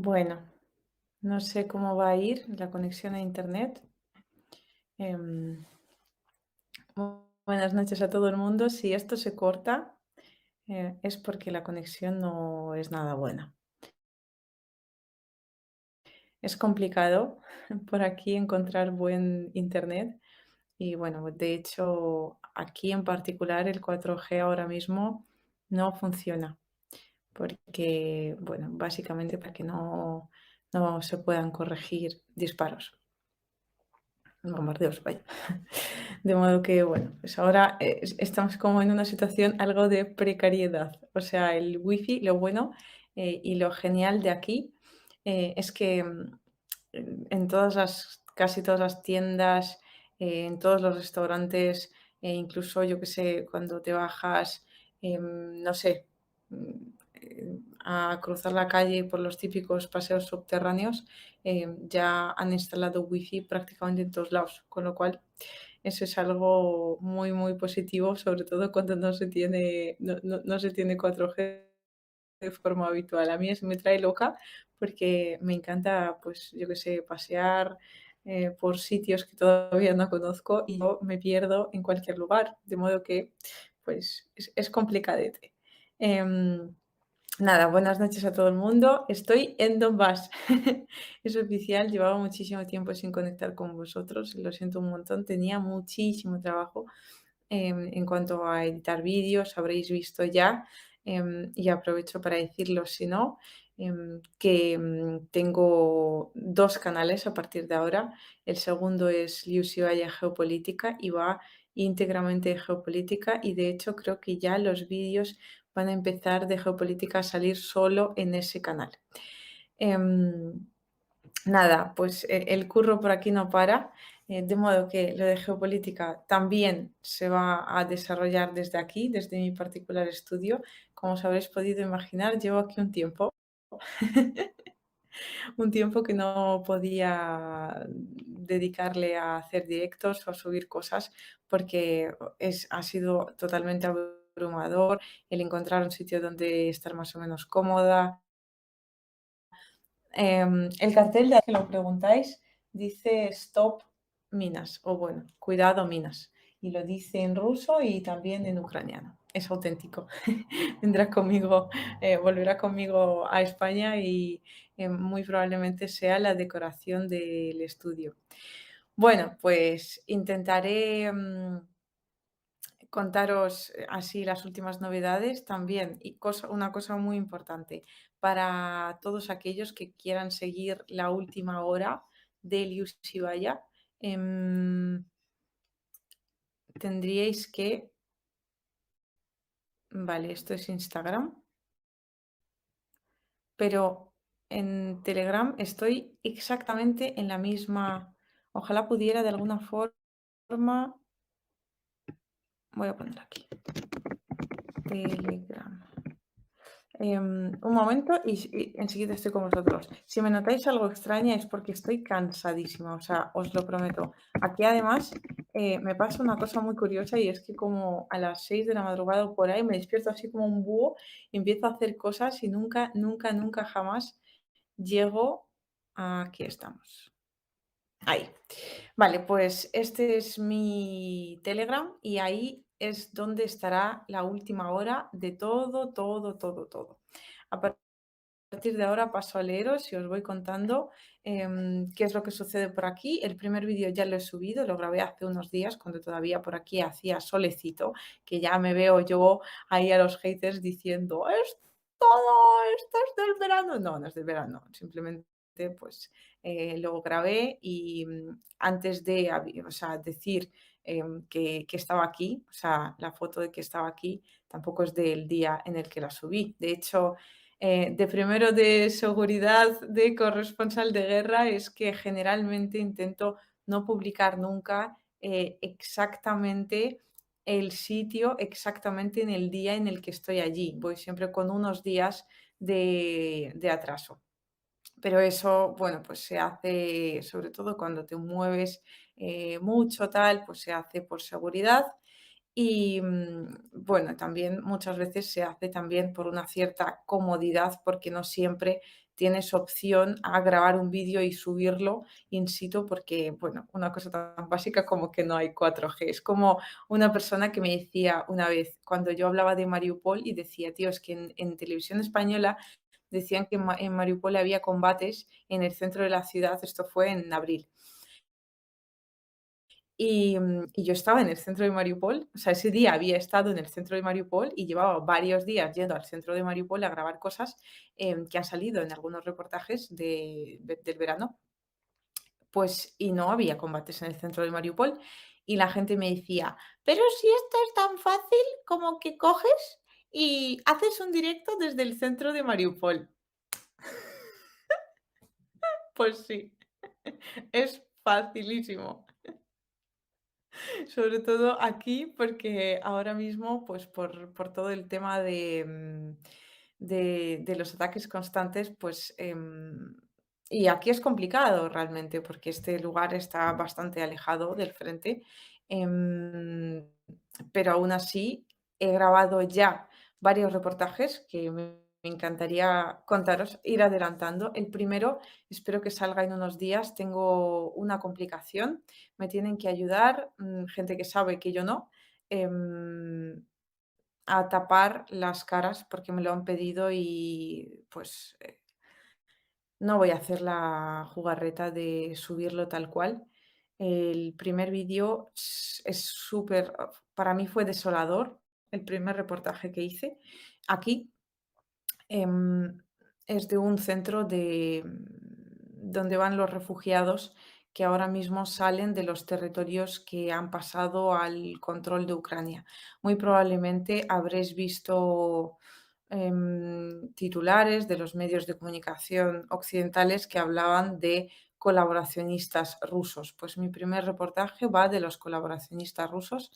Bueno, no sé cómo va a ir la conexión a internet. Em, Buenas noches a todo el mundo. Si esto se corta, es porque la conexión no es nada buena. Es complicado por aquí encontrar buen internet y bueno, de hecho, aquí en particular el 4G ahora mismo no funciona porque, bueno, básicamente para que no se puedan corregir disparos. Bombardeos, vaya. De modo que, bueno, pues ahora estamos como en una situación algo de precariedad. O sea, el wifi, lo bueno y lo genial de aquí es que en casi todas las tiendas, en todos los restaurantes, incluso yo que sé, cuando te bajas, no sé, mm, a cruzar la calle por los típicos paseos subterráneos, ya han instalado wifi prácticamente en todos lados, con lo cual eso es algo muy, muy positivo, sobre todo cuando no se tiene 4G de forma habitual. A mí eso me trae loca porque me encanta, pues, yo qué sé, pasear por sitios que todavía no conozco y yo me pierdo en cualquier lugar, de modo que, pues, es complicadete. Em, Nada, buenas noches a todo el mundo. Estoy en Donbass. Es oficial, llevaba muchísimo tiempo sin conectar con vosotros, lo siento un montón, tenía muchísimo trabajo en cuanto a editar vídeos, habréis visto ya, y aprovecho para decirlo si no, que tengo dos canales a partir de ahora. El segundo es Liusi Vaya Geopolítica y va íntegramente de geopolítica y de hecho creo que ya los vídeos van a empezar de geopolítica a salir solo en ese canal. Em, Nada, pues el curro por aquí no para, de modo que lo de geopolítica también se va a desarrollar desde aquí, desde mi particular estudio. Como os habréis podido imaginar, llevo aquí un tiempo, un tiempo que no podía dedicarle a hacer directos o a subir cosas porque ha sido totalmente abrumador el encontrar un sitio donde estar más o menos cómoda. El cartel de que lo preguntáis dice Stop minas o bueno, cuidado minas. Y lo dice en ruso y también en ucraniano. Es auténtico. Vendrá conmigo, volverá conmigo a España y muy probablemente sea la decoración del estudio. Bueno, pues intentaré contaros así las últimas novedades también. Y una cosa muy importante para todos aquellos que quieran seguir la última hora de Elius Sibaya, tendríais que, vale, esto es Instagram, pero en Telegram estoy exactamente en la misma, ojalá pudiera de alguna forma, voy a poner aquí, Telegram. Un momento y enseguida estoy con vosotros. Si me notáis algo extraña es porque estoy cansadísima, o sea, os lo prometo. Aquí además me pasa una cosa muy curiosa y es que como a las 6 de la madrugada o por ahí me despierto así como un búho y empiezo a hacer cosas y nunca, nunca, nunca jamás llego a... Aquí estamos. Ahí. Vale, pues este es mi Telegram y ahí es donde estará la última hora de todo, todo, todo, todo. A partir de ahora paso a leeros y os voy contando qué es lo que sucede por aquí. El primer vídeo ya lo he subido, lo grabé hace unos días cuando todavía por aquí hacía solecito, que ya me veo yo ahí a los haters diciendo, es todo, esto es del verano. No, no es del verano, simplemente pues lo grabé y antes de o sea, decir que estaba aquí, o sea, la foto de que estaba aquí tampoco es del día en el que la subí. De hecho, de primero de seguridad de corresponsal de guerra es que generalmente intento no publicar nunca exactamente el sitio, exactamente en el día en el que estoy allí. Voy siempre con unos días de atraso. Pero eso, bueno, pues se hace, sobre todo cuando te mueves mucho, tal, pues se hace por seguridad y bueno, también muchas veces se hace también por una cierta comodidad, porque no siempre tienes opción a grabar un vídeo y subirlo in situ porque, bueno, una cosa tan básica como que no hay 4G. Es como una persona que me decía una vez, cuando yo hablaba de Mariupol y decía, tío, es que en televisión española decían que en Mariupol había combates en el centro de la ciudad, esto fue en abril. Y yo estaba en el centro de Mariupol, o sea, ese día había estado en el centro de Mariupol y llevaba varios días yendo al centro de Mariupol a grabar cosas, que han salido en algunos reportajes del verano, pues, y no había combates en el centro de Mariupol. Y la gente me decía: "Pero si esto es tan fácil como que coges y haces un directo desde el centro de Mariupol". Pues sí, es facilísimo. Sobre todo aquí, porque ahora mismo, pues por todo el tema de los ataques constantes, pues, y aquí es complicado realmente, porque este lugar está bastante alejado del frente, em, pero aún así he grabado ya varios reportajes que me encantaría contaros, ir adelantando. El primero, espero que salga en unos días. Tengo una complicación, me tienen que ayudar, gente que sabe que yo no, em, a tapar las caras porque me lo han pedido y pues no voy a hacer la jugarreta de subirlo tal cual. El primer vídeo es súper, para mí fue desolador, el primer reportaje que hice aquí. Em, es de un centro donde van los refugiados que ahora mismo salen de los territorios que han pasado al control de Ucrania. Muy probablemente habréis visto titulares de los medios de comunicación occidentales que hablaban de colaboracionistas rusos. Pues mi primer reportaje va de los colaboracionistas rusos.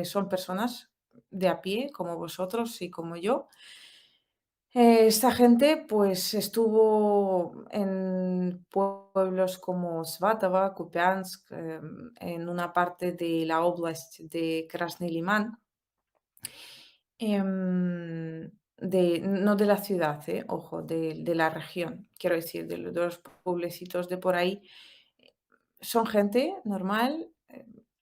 Son personas de a pie, como vosotros y como yo, esta gente, pues, estuvo en pueblos como Svatava, Kupiansk, en una parte de la oblast de Krasny Liman, no de la ciudad, ojo, de la región, quiero decir, de los pueblecitos de por ahí. Son gente normal,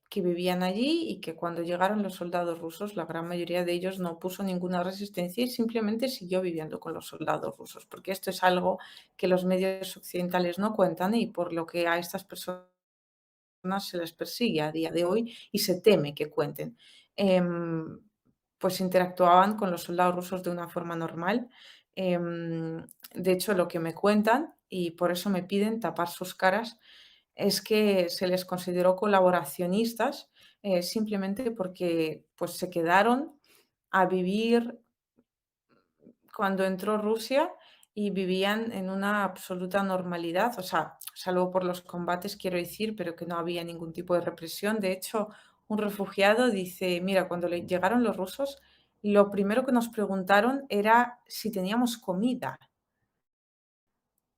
que vivían allí y que cuando llegaron los soldados rusos, la gran mayoría de ellos no puso ninguna resistencia y simplemente siguió viviendo con los soldados rusos, porque esto es algo que los medios occidentales no cuentan y por lo que a estas personas se les persigue a día de hoy y se teme que cuenten. Em, pues interactuaban con los soldados rusos de una forma normal. De hecho, lo que me cuentan, y por eso me piden tapar sus caras, es que se les consideró colaboracionistas, simplemente porque pues, se quedaron a vivir cuando entró Rusia y vivían en una absoluta normalidad, o sea, salvo por los combates, quiero decir, pero que no había ningún tipo de represión. De hecho, un refugiado dice, mira, cuando llegaron los rusos, lo primero que nos preguntaron era si teníamos comida.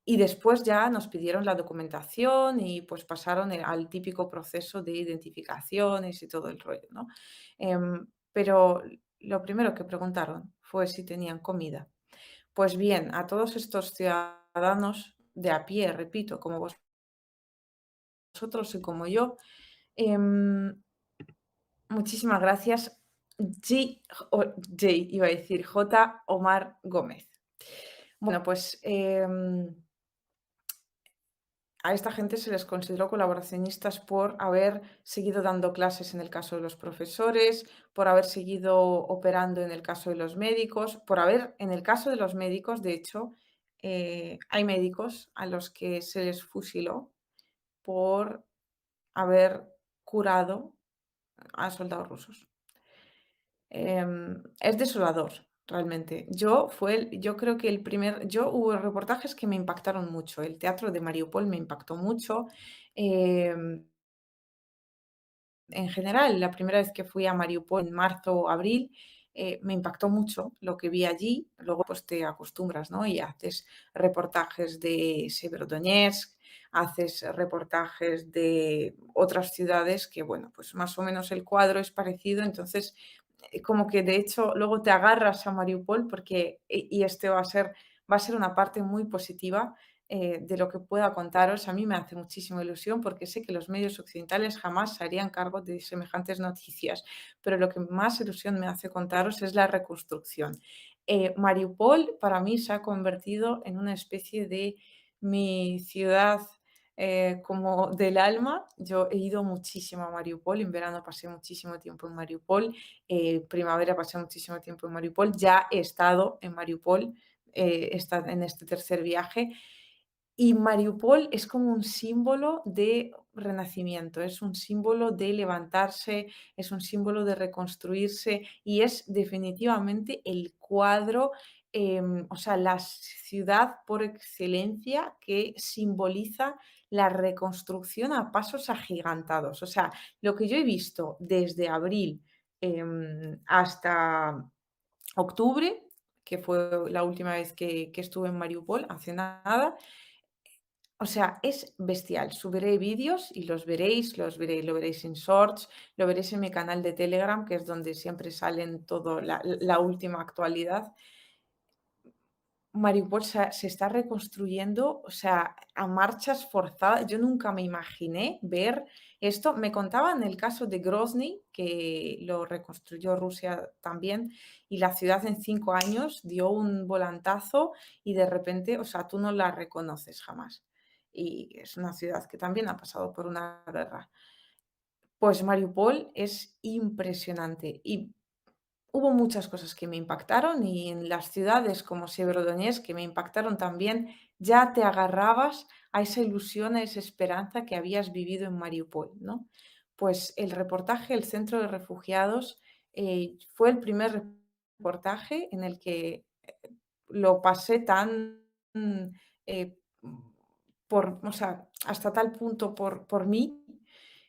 Y después ya nos pidieron la documentación y pues pasaron al típico proceso de identificaciones y todo el rollo, ¿no? Pero lo primero que preguntaron fue si tenían comida. Pues bien, a todos estos ciudadanos de a pie, repito, como vosotros y como yo, em, muchísimas gracias. Iba a decir J. Omar Gómez. Bueno, pues a esta gente se les consideró colaboracionistas por haber seguido dando clases en el caso de los profesores, por haber seguido operando en el caso de los médicos, por haber, en el caso de los médicos, de hecho, hay médicos a los que se les fusiló por haber curado a soldados rusos. Es desolador, realmente. Yo creo que hubo reportajes que me impactaron mucho. El teatro de Mariupol me impactó mucho. em, en general, la primera vez que fui a Mariupol en marzo o abril, me impactó mucho lo que vi allí. Luego, pues te acostumbras, ¿no? Y haces reportajes de Severodonetsk, haces reportajes de otras ciudades que, bueno, pues más o menos el cuadro es parecido. Entonces, como que de hecho luego te agarras a Mariupol porque, y este va a ser va a ser una parte muy positiva de lo que pueda contaros. A mí me hace muchísima ilusión porque sé que los medios occidentales jamás se harían cargo de semejantes noticias, pero lo que más ilusión me hace contaros es la reconstrucción. Mariupol para mí se ha convertido en una especie de mi ciudad como del alma. Yo he ido muchísimo a Mariupol, en verano pasé muchísimo tiempo en Mariupol, primavera pasé muchísimo tiempo en Mariupol, ya he estado en Mariupol, en este tercer viaje y Mariupol es como un símbolo de renacimiento, es un símbolo de levantarse, es un símbolo de reconstruirse y es definitivamente el cuadro, o sea, la ciudad por excelencia que simboliza la reconstrucción a pasos agigantados. O sea, lo que yo he visto desde abril hasta octubre, que fue la última vez que estuve en Mariupol, hace nada, o sea, es bestial. Subiré vídeos y lo veréis en Shorts, lo veréis en mi canal de Telegram, que es donde siempre salen todo la última actualidad. Mariupol se está reconstruyendo, o sea, a marchas forzadas. Yo nunca me imaginé ver esto. Me contaban el caso de Grozny, que lo reconstruyó Rusia también, y la ciudad en 5 años dio un volantazo y de repente, o sea, tú no la reconoces jamás. Y es una ciudad que también ha pasado por una guerra. Pues Mariupol es impresionante y hubo muchas cosas que me impactaron y en las ciudades como Severodonetsk que me impactaron también, ya te agarrabas a esa ilusión, a esa esperanza que habías vivido en Mariupol, ¿no? Pues el reportaje El centro de refugiados fue el primer reportaje en el que lo pasé tan eh, o sea, hasta tal punto por mí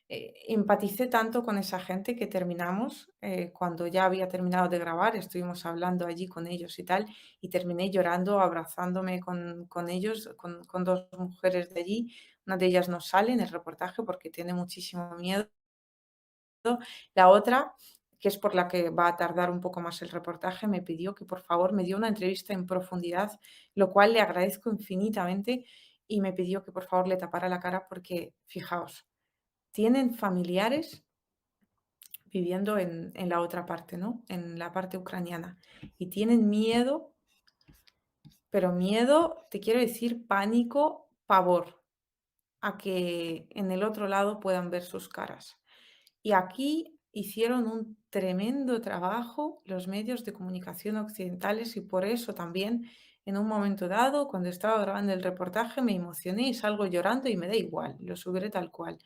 empaticé tanto con esa gente que terminamos, cuando ya había terminado de grabar, estuvimos hablando allí con ellos y tal, y terminé llorando, abrazándome con ellos, con 2 mujeres de allí. Una de ellas no sale en el reportaje porque tiene muchísimo miedo. La otra, que es por la que va a tardar un poco más el reportaje, me pidió que por favor me dio una entrevista en profundidad, lo cual le agradezco infinitamente, y me pidió que por favor le tapara la cara porque, fijaos, tienen familiares viviendo en la otra parte, ¿no? En la parte ucraniana. Y tienen miedo, pero miedo, te quiero decir, pánico, pavor, a que en el otro lado puedan ver sus caras. Y aquí hicieron un tremendo trabajo los medios de comunicación occidentales y por eso también en un momento dado, cuando estaba grabando el reportaje, me emocioné y salgo llorando y me da igual, lo subiré tal cual.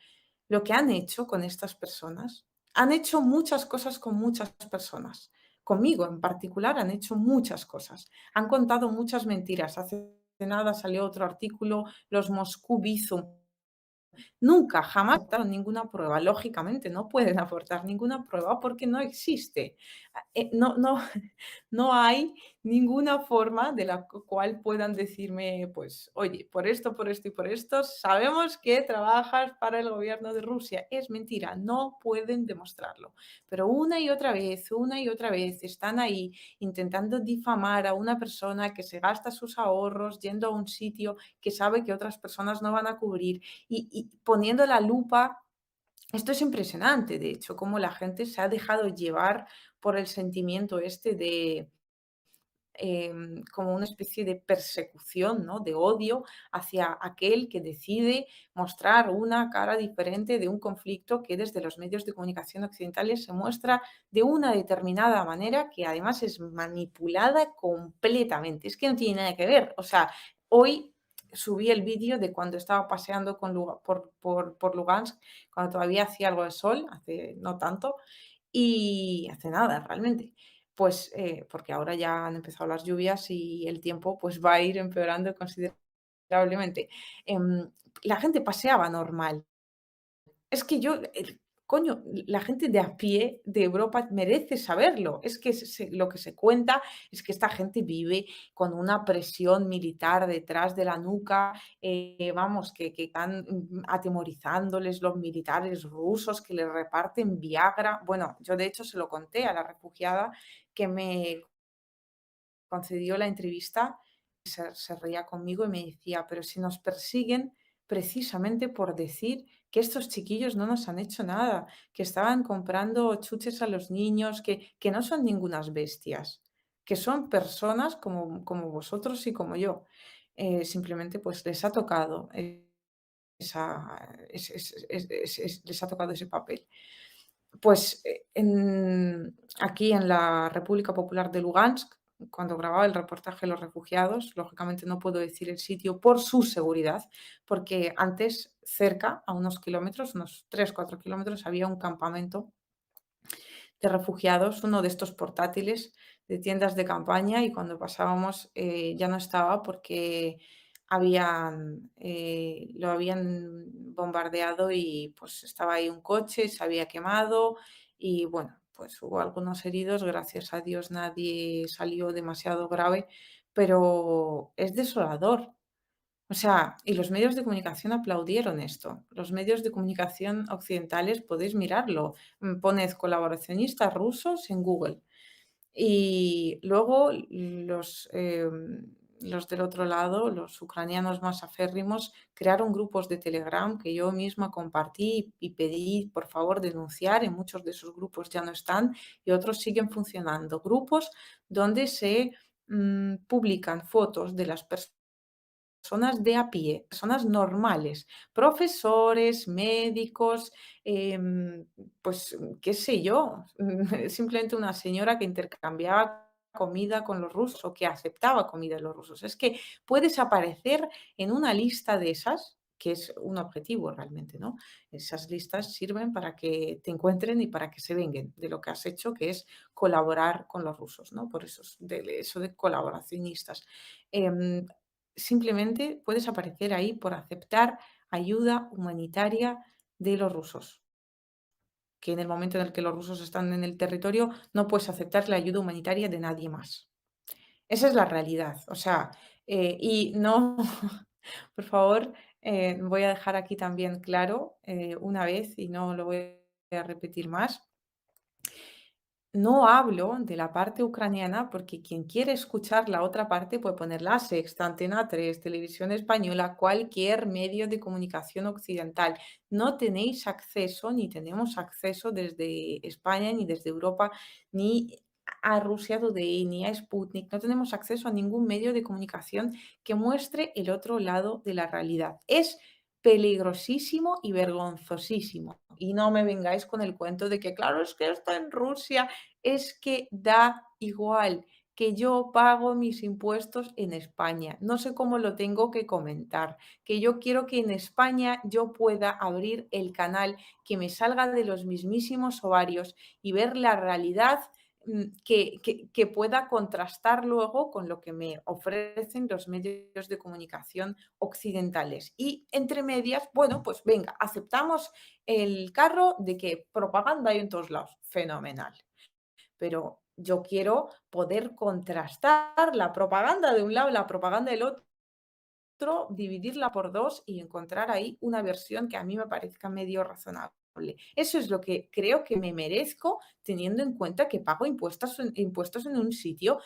Lo que han hecho con estas personas, han hecho muchas cosas con muchas personas. Conmigo en particular han hecho muchas cosas. Han contado muchas mentiras. Hace nada salió otro artículo, los Moscú Bizum. Nunca, jamás aportaron ninguna prueba. Lógicamente, no pueden aportar ninguna prueba porque no existe. No, no hay ninguna forma de la cual puedan decirme, pues, oye, por esto y por esto, sabemos que trabajas para el gobierno de Rusia. Es mentira, no pueden demostrarlo. Pero una y otra vez están ahí intentando difamar a una persona que se gasta sus ahorros yendo a un sitio que sabe que otras personas no van a cubrir y poniendo la lupa. Esto es impresionante, de hecho, cómo la gente se ha dejado llevar por el sentimiento este de, como una especie de persecución, ¿no? De odio hacia aquel que decide mostrar una cara diferente de un conflicto que desde los medios de comunicación occidentales se muestra de una determinada manera que además es manipulada completamente. Es que no tiene nada que ver. O sea, hoy subí el vídeo de cuando estaba paseando por Lugansk, cuando todavía hacía algo de sol, hace no tanto, y hace nada realmente. Pues, porque ahora ya han empezado las lluvias y el tiempo, pues, va a ir empeorando considerablemente. La gente paseaba normal. Es que yo, coño, la gente de a pie de Europa merece saberlo. Es que lo que se cuenta es que esta gente vive con una presión militar detrás de la nuca, vamos, que están atemorizándoles los militares rusos, que les reparten Viagra. Bueno, yo de hecho se lo conté a la refugiada que me concedió la entrevista se reía conmigo y me decía, pero si nos persiguen precisamente por decir que estos chiquillos no nos han hecho nada, que estaban comprando chuches a los niños, que no son ningunas bestias, que son personas como vosotros y como yo. Simplemente pues les ha tocado les ha tocado ese papel. Pues, aquí en la República Popular de Lugansk, cuando grababa el reportaje de los refugiados, lógicamente no puedo decir el sitio por su seguridad, porque antes, cerca, a unos kilómetros, unos 3 4 kilómetros, había un campamento de refugiados, uno de estos portátiles de tiendas de campaña, y cuando pasábamos, ya no estaba porque lo habían bombardeado y, pues, estaba ahí un coche, se había quemado y, bueno, pues, hubo algunos heridos, gracias a Dios nadie salió demasiado grave, pero es desolador. O sea, y los medios de comunicación aplaudieron esto. Los medios de comunicación occidentales, podéis mirarlo, poned colaboracionistas rusos en Google. Y luego los del otro lado, los ucranianos más aférrimos, crearon grupos de Telegram que yo misma compartí y pedí, por favor, denunciar. En muchos de esos grupos ya no están y otros siguen funcionando. Grupos donde se publican fotos de las personas de a pie, personas normales, profesores, médicos, em, pues, qué sé yo, simplemente una señora que intercambiaba comida con los rusos o que aceptaba comida de los rusos. Es que puedes aparecer en una lista de esas, que es un objetivo realmente, ¿no? Esas listas sirven para que te encuentren y para que se venguen de lo que has hecho, que es colaborar con los rusos, ¿no? Por eso, eso de colaboracionistas. Em, Simplemente puedes aparecer ahí por aceptar ayuda humanitaria de los rusos, que en el momento en el que los rusos están en el territorio no puedes aceptar la ayuda humanitaria de nadie más. Esa es la realidad. O sea, y no, por favor, voy a dejar aquí también claro una vez y no lo voy a repetir más. No hablo de la parte ucraniana porque quien quiere escuchar la otra parte puede poner La Sexta, Antena 3, Televisión Española, cualquier medio de comunicación occidental. No tenéis acceso, ni tenemos acceso desde España, ni desde Europa, ni a Rusia Today, ni a Sputnik. No tenemos acceso a ningún medio de comunicación que muestre el otro lado de la realidad. Es peligrosísimo y vergonzosísimo. Y no me vengáis con el cuento de que, claro, es que está en Rusia, es que da igual, que yo pago mis impuestos en España. No sé cómo lo tengo que comentar, que yo quiero que en España yo pueda abrir el canal, que me salga de los mismísimos ovarios y ver la realidad, que pueda contrastar luego con lo que me ofrecen los medios de comunicación occidentales. Y entre medias, bueno, pues venga, aceptamos el carro de que propaganda hay en todos lados. Fenomenal, pero yo quiero poder contrastar la propaganda de un lado y la propaganda del otro, dividirla por dos y encontrar ahí una versión que a mí me parezca medio razonable. Eso es lo que creo que me merezco, teniendo en cuenta que pago impuestos en un sitio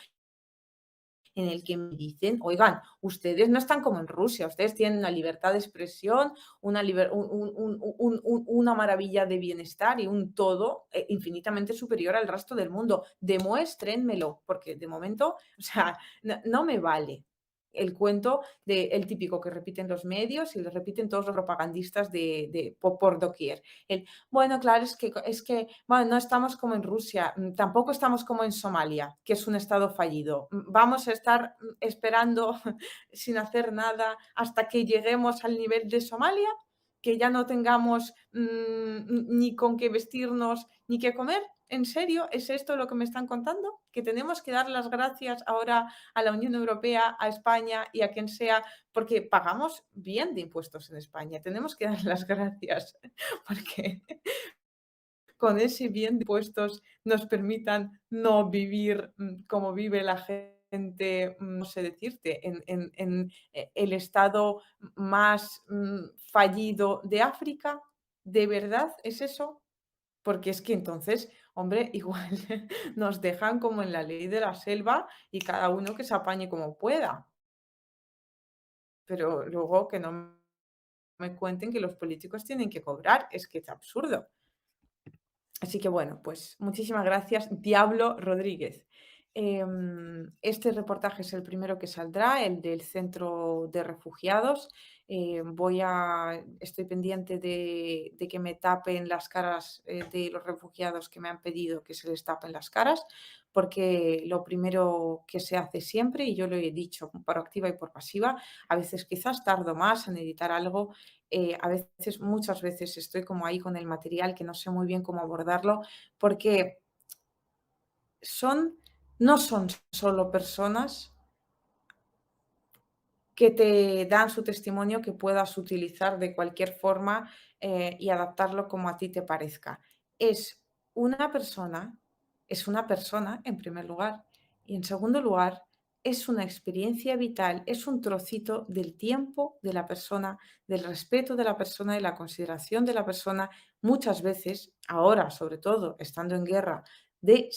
en el que me dicen, oigan, ustedes no están como en Rusia, ustedes tienen una libertad de expresión, una maravilla de bienestar y un todo infinitamente superior al resto del mundo. Demuéstrenmelo, porque de momento, o sea, no me vale el cuento del típico que repiten los medios y lo repiten todos los propagandistas por doquier. Bueno, claro, bueno, no estamos como en Rusia, tampoco estamos como en Somalia, que es un estado fallido. Vamos a estar esperando sin hacer nada hasta que lleguemos al nivel de Somalia, que ya no tengamos ni con qué vestirnos ni qué comer. ¿En serio? ¿Es esto lo que me están contando? ¿Que tenemos que dar las gracias ahora a la Unión Europea, a España y a quien sea, porque pagamos bien de impuestos en España? Tenemos que dar las gracias porque con ese bien de impuestos nos permitan no vivir como vive la gente, no sé decirte, en el estado más fallido de África. ¿De verdad es eso? Porque es que entonces, hombre, igual nos dejan como en la ley de la selva y cada uno que se apañe como pueda. pero luego que no me cuenten que los políticos tienen que cobrar, es que es absurdo. Así que bueno, pues muchísimas gracias, Diablo Rodríguez. Este reportaje es el primero que saldrá, el del centro de refugiados. Estoy pendiente de que me tapen las caras de los refugiados que me han pedido que se les tapen las caras, porque lo primero que se hace siempre, y yo lo he dicho por activa y por pasiva, a veces quizás tardo más en editar algo, a veces, muchas veces estoy como ahí con el material que no sé muy bien cómo abordarlo, porque son, no son solo personas que te dan su testimonio que puedas utilizar de cualquier forma y adaptarlo como a ti te parezca. Es una persona, es una persona en primer lugar y en segundo lugar es una experiencia vital, es un trocito del tiempo de la persona, del respeto de la persona y la consideración de la persona, muchas veces, ahora sobre todo estando en guerra, de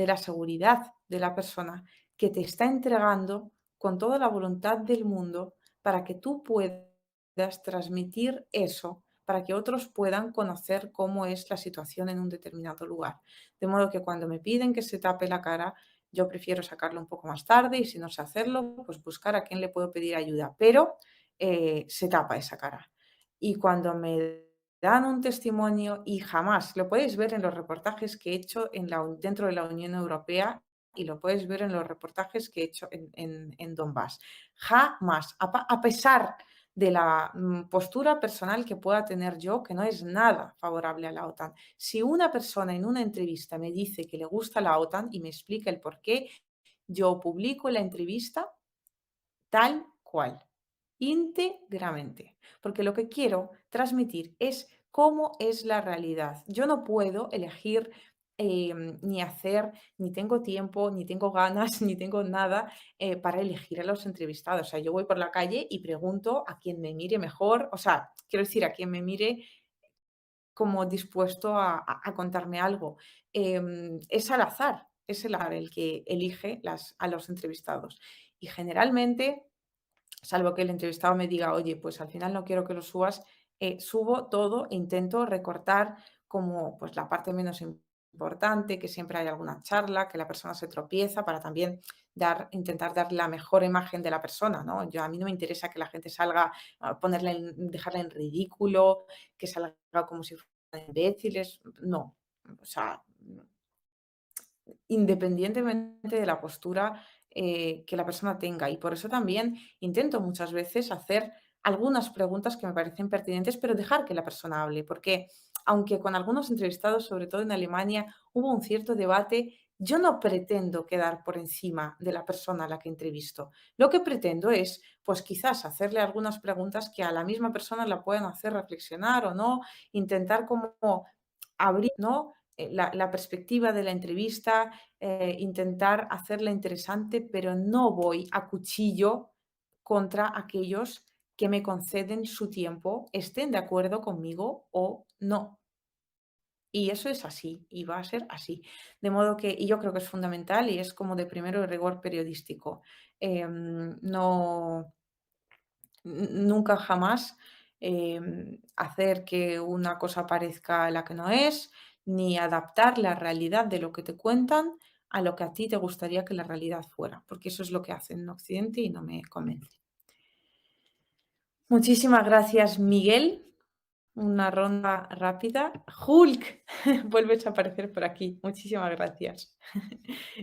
la seguridad de la persona que te está entregando con toda la voluntad del mundo para que tú puedas transmitir eso, para que otros puedan conocer cómo es la situación en un determinado lugar. De modo que cuando me piden que se tape la cara, yo prefiero sacarlo un poco más tarde y si no sé hacerlo, pues buscar a quién le puedo pedir ayuda, pero se tapa esa cara. Y cuando me dan un testimonio y jamás, lo podéis ver en los reportajes que he hecho dentro de la Unión Europea y lo puedes ver en los reportajes que he hecho en Donbass. Jamás, a pesar de la postura personal que pueda tener yo, que no es nada favorable a la OTAN. Si una persona en una entrevista me dice que le gusta la OTAN y me explica el por qué, yo publico la entrevista tal cual, íntegramente, porque lo que quiero transmitir es cómo es la realidad. Yo no puedo elegir ni hacer, ni tengo tiempo, ni tengo ganas, ni tengo nada para elegir a los entrevistados. O sea, yo voy por la calle y pregunto a quien me mire mejor, o sea, quiero decir, a quien me mire como dispuesto a contarme algo. Es al azar, es el azar el que elige a los entrevistados. Y generalmente salvo que el entrevistado me diga, oye, pues al final no quiero que lo subas, subo todo e intento recortar como pues la parte menos importante, que siempre hay alguna charla, que la persona se tropieza para también intentar dar la mejor imagen de la persona, ¿no? A mí no me interesa que la gente salga a dejarla en ridículo, que salga como si fueran imbéciles, no. O sea, independientemente de la postura que la persona tenga. Y por eso también intento muchas veces hacer algunas preguntas que me parecen pertinentes, pero dejar que la persona hable, porque aunque con algunos entrevistados, sobre todo en Alemania, hubo un cierto debate, yo no pretendo quedar por encima de la persona a la que entrevisto. Lo que pretendo es, pues quizás hacerle algunas preguntas que a la misma persona la puedan hacer reflexionar o no, intentar como abrir, ¿no? La perspectiva de la entrevista, intentar hacerla interesante, pero no voy a cuchillo contra aquellos que me conceden su tiempo, estén de acuerdo conmigo o no. Y eso es así y va a ser así. De modo que, y yo creo que es fundamental y es como de primero rigor periodístico. No, nunca jamás hacer que una cosa parezca la que no es, ni adaptar la realidad de lo que te cuentan a lo que a ti te gustaría que la realidad fuera, porque eso es lo que hacen en Occidente y no me convence. Muchísimas gracias, Miguel. Una ronda rápida. Hulk, vuelves a aparecer por aquí. Muchísimas gracias.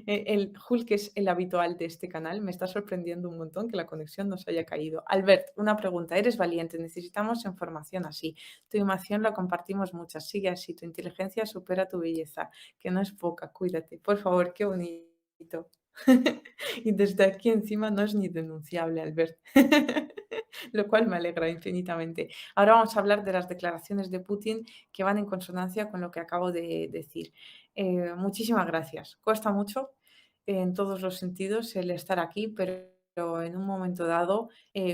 El Hulk es el habitual de este canal. Me está sorprendiendo un montón que la conexión nos haya caído. Albert, una pregunta. Eres valiente. Necesitamos información así. Tu información la compartimos muchas. Sigue así. Tu inteligencia supera tu belleza, que no es poca. Cuídate. Por favor, qué bonito. Y desde aquí encima no es ni denunciable, Albert. Lo cual me alegra infinitamente. Ahora vamos a hablar de las declaraciones de Putin que van en consonancia con lo que acabo de decir. Muchísimas gracias. Cuesta mucho en todos los sentidos el estar aquí, pero en un momento dado,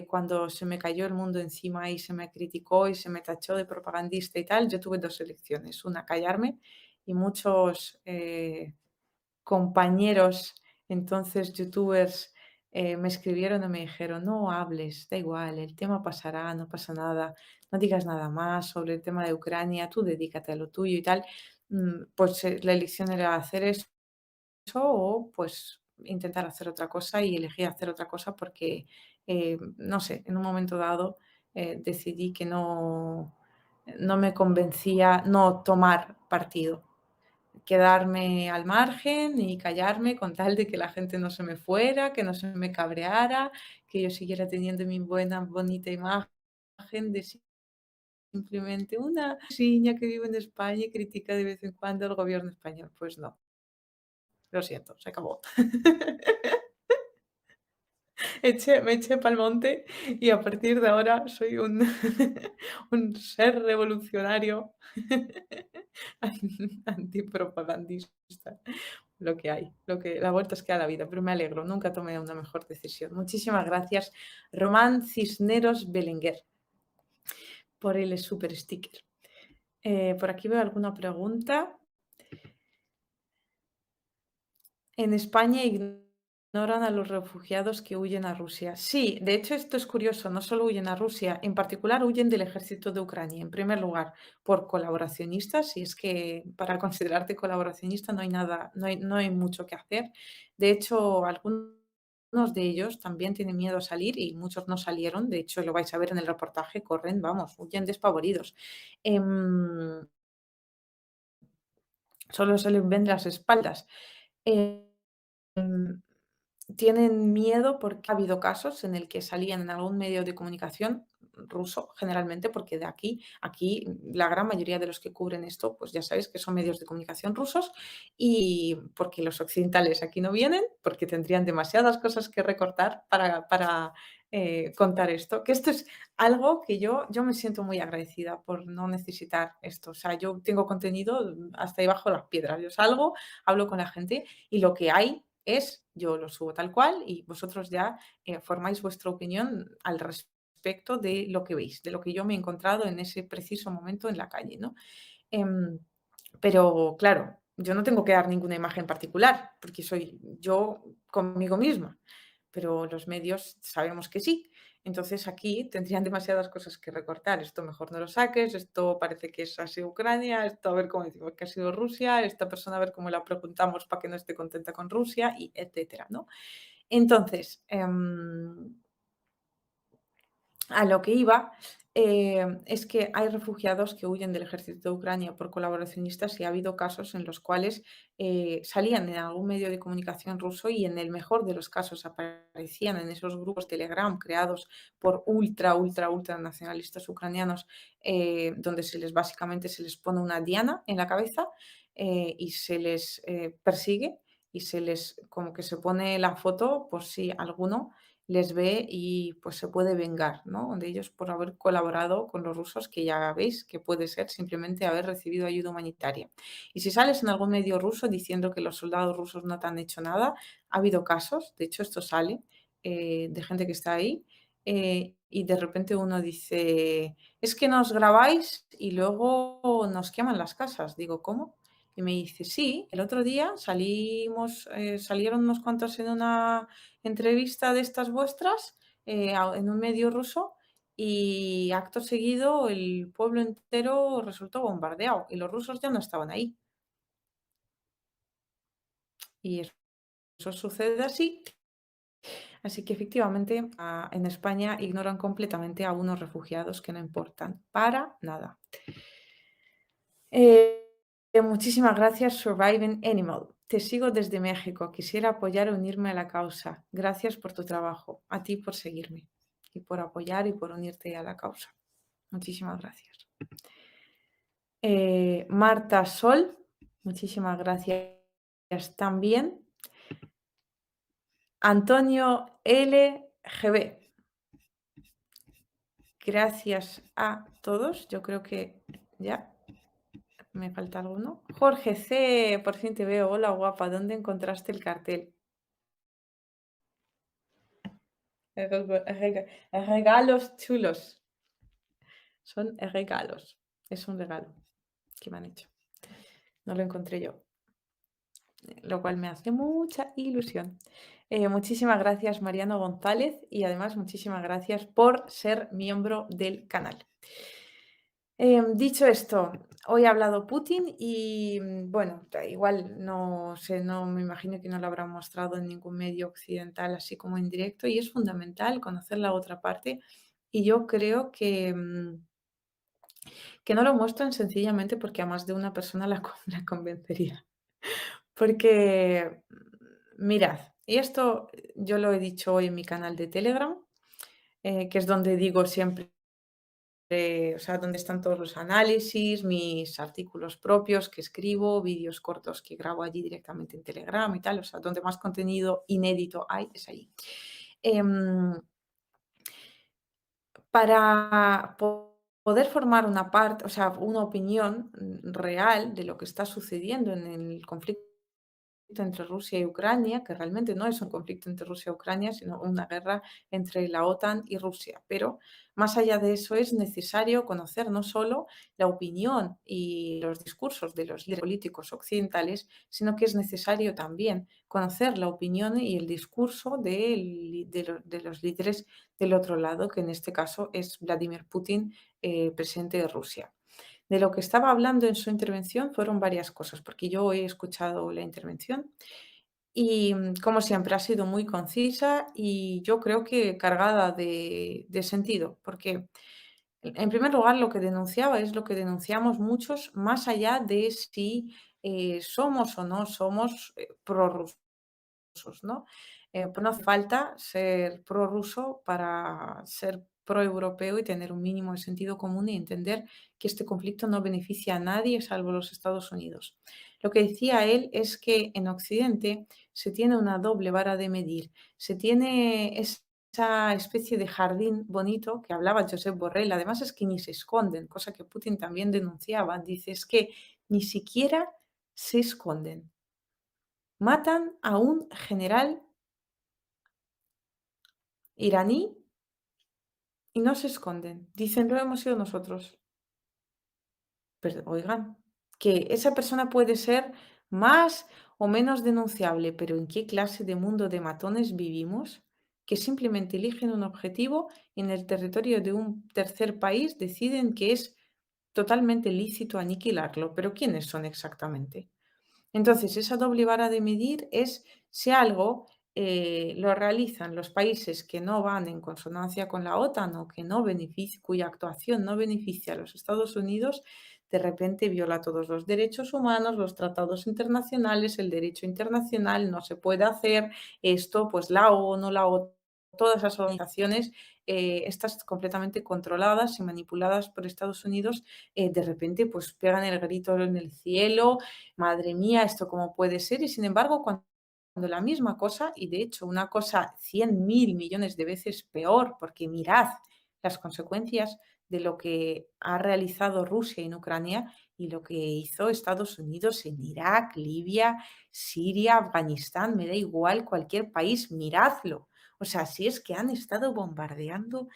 cuando se me cayó el mundo encima y se me criticó y se me tachó de propagandista y tal, yo tuve dos elecciones. Una, callarme y muchos compañeros, entonces youtubers, me escribieron y me dijeron: "No hables, da igual, el tema pasará, no pasa nada, no digas nada más sobre el tema de Ucrania, tú dedícate a lo tuyo y tal". Pues, la elección era hacer eso o, pues, intentar hacer otra cosa y elegí hacer otra cosa porque, no sé, en un momento dado, decidí que no me convencía no tomar partido, quedarme al margen y callarme con tal de que la gente no se me fuera, que no se me cabreara, que yo siguiera teniendo mi buena, bonita imagen de simplemente una niña que vive en España y critica de vez en cuando al gobierno español. Pues no, lo siento, se acabó. Me eché pa'l monte y a partir de ahora soy un un ser revolucionario antipropagandista. Lo que hay, la vuelta es que da la vida, pero me alegro, nunca tomé una mejor decisión. Muchísimas gracias, Román Cisneros Belenguer, por el super sticker. Por aquí veo alguna pregunta. En España ignoran a los refugiados que huyen a Rusia. Sí, de hecho esto es curioso, no solo huyen a Rusia, en particular huyen del ejército de Ucrania, en primer lugar, por colaboracionistas, y es que para considerarte colaboracionista no hay nada, no hay mucho que hacer. De hecho, algunos de ellos también tienen miedo a salir y muchos no salieron, de hecho lo vais a ver en el reportaje, corren, vamos, huyen despavoridos. Em, Solo se les ven las espaldas. Em, Tienen miedo porque ha habido casos en el que salían en algún medio de comunicación ruso, generalmente, porque de aquí la gran mayoría de los que cubren esto, pues ya sabéis que son medios de comunicación rusos y porque los occidentales aquí no vienen, porque tendrían demasiadas cosas que recortar para contar esto. Que esto es algo que yo me siento muy agradecida por no necesitar esto. O sea, yo tengo contenido hasta debajo de las piedras. Yo salgo, hablo con la gente y lo que hay yo lo subo tal cual y vosotros ya formáis vuestra opinión al respecto de lo que veis, de lo que yo me he encontrado en ese preciso momento en la calle, ¿no? Em, pero claro, yo no tengo que dar ninguna imagen particular, porque soy yo conmigo misma, pero los medios sabemos que sí. Entonces aquí tendrían demasiadas cosas que recortar. Esto mejor no lo saques, esto parece que ha sido Ucrania, esto a ver cómo decimos que ha sido Rusia, esta persona a ver cómo la preguntamos para que no esté contenta con Rusia, y etcétera, ¿no? Entonces, a lo que iba, es que hay refugiados que huyen del ejército de Ucrania por colaboracionistas y ha habido casos en los cuales salían en algún medio de comunicación ruso y en el mejor de los casos aparecían en esos grupos Telegram creados por ultra nacionalistas ucranianos, donde básicamente se les pone una diana en la cabeza y se les persigue y como que se pone la foto por si alguno les ve y pues se puede vengar, ¿no? De ellos por haber colaborado con los rusos, que ya veis que puede ser simplemente haber recibido ayuda humanitaria. Y si sales en algún medio ruso diciendo que los soldados rusos no te han hecho nada, ha habido casos, de hecho esto sale, de gente que está ahí, y de repente uno dice, es que nos grabáis y luego nos queman las casas. Digo, ¿cómo? Y me dice, sí, el otro día salieron unos cuantos en una entrevista de estas vuestras en un medio ruso y acto seguido el pueblo entero resultó bombardeado y los rusos ya no estaban ahí. Y eso sucede así. Así que efectivamente en España ignoran completamente a unos refugiados que no importan para nada. Muchísimas gracias, Surviving Animal. Te sigo desde México. Quisiera apoyar o unirme a la causa. Gracias por tu trabajo. A ti por seguirme y por apoyar y por unirte a la causa. Muchísimas gracias. Marta Sol, muchísimas gracias también. Antonio LGB, gracias a todos. Yo creo que ya me falta alguno. Jorge C, por fin te veo. Hola, guapa. ¿Dónde encontraste el cartel? Regalos chulos. Son regalos. Es un regalo que me han hecho. No lo encontré yo. lo cual me hace mucha ilusión. Muchísimas gracias, Mariano González, y además muchísimas gracias por ser miembro del canal. Dicho esto, hoy ha hablado Putin y bueno, igual no sé, no me imagino que no lo habrá mostrado en ningún medio occidental así como en directo y es fundamental conocer la otra parte y yo creo que no lo muestran sencillamente porque a más de una persona la convencería. Porque, mirad, y esto yo lo he dicho hoy en mi canal de Telegram, que es donde digo siempre, o sea, donde están todos los análisis, mis artículos propios que escribo, vídeos cortos que grabo allí directamente en Telegram y tal, o sea, donde más contenido inédito hay es allí. Em, para poder formar una parte, o sea, una opinión real de lo que está sucediendo en el conflicto entre Rusia y Ucrania, que realmente no es un conflicto entre Rusia y Ucrania, sino una guerra entre la OTAN y Rusia. Pero más allá de eso es necesario conocer no solo la opinión y los discursos de los líderes políticos occidentales, sino que es necesario también conocer la opinión y el discurso de los líderes del otro lado, que en este caso es Vladimir Putin, presidente de Rusia. De lo que estaba hablando en su intervención fueron varias cosas, porque yo he escuchado la intervención y, como siempre, ha sido muy concisa y yo creo que cargada de sentido, porque, en primer lugar, lo que denunciaba es lo que denunciamos muchos, más allá de si somos o no somos prorrusos, ¿no? Pues no hace falta ser prorruso para ser proeuropeo y tener un mínimo de sentido común y entender que este conflicto no beneficia a nadie salvo los Estados Unidos. Lo que decía él es que en Occidente se tiene una doble vara de medir, se tiene esa especie de jardín bonito que hablaba Josep Borrell, además es que ni se esconden, cosa que Putin también denunciaba, dice es que ni siquiera se esconden. Matan a un general iraní y no se esconden. Dicen, lo hemos sido nosotros. Pero, oigan, que esa persona puede ser más o menos denunciable, pero ¿en qué clase de mundo de matones vivimos? Que simplemente eligen un objetivo y en el territorio de un tercer país deciden que es totalmente lícito aniquilarlo. Pero ¿quiénes son exactamente? Entonces, esa doble vara de medir es si algo lo realizan los países que no van en consonancia con la OTAN o que no cuya actuación no beneficia a los Estados Unidos, de repente viola todos los derechos humanos, los tratados internacionales, el derecho internacional, no se puede hacer esto, pues la ONU, la OTAN, todas esas organizaciones, estas completamente controladas y manipuladas por Estados Unidos, de repente pues pegan el grito en el cielo. Madre mía, ¿esto cómo puede ser? Y sin embargo, cuando la misma cosa, y de hecho una cosa 100.000 millones de veces peor, porque mirad las consecuencias de lo que ha realizado Rusia en Ucrania y lo que hizo Estados Unidos en Irak, Libia, Siria, Afganistán, me da igual cualquier país, miradlo. O sea, si es que han estado bombardeando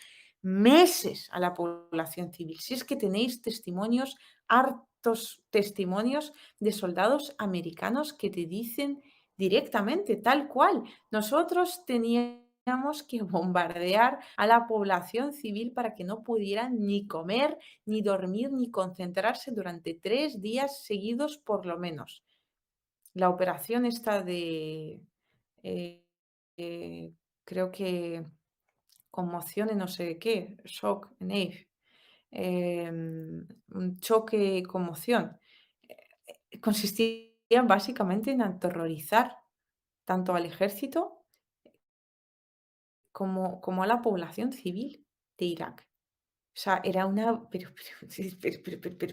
meses a la población civil, si es que tenéis testimonios, hartos testimonios de soldados americanos que te dicen directamente, tal cual, nosotros teníamos que bombardear a la población civil para que no pudieran ni comer, ni dormir, ni concentrarse durante 3 días seguidos por lo menos. La operación esta de, eh, eh, creo que conmoción y no sé qué, shock, NAIF, un choque y conmoción. Consistía básicamente en aterrorizar tanto al ejército como a la población civil de Irak. O sea, era una, sí,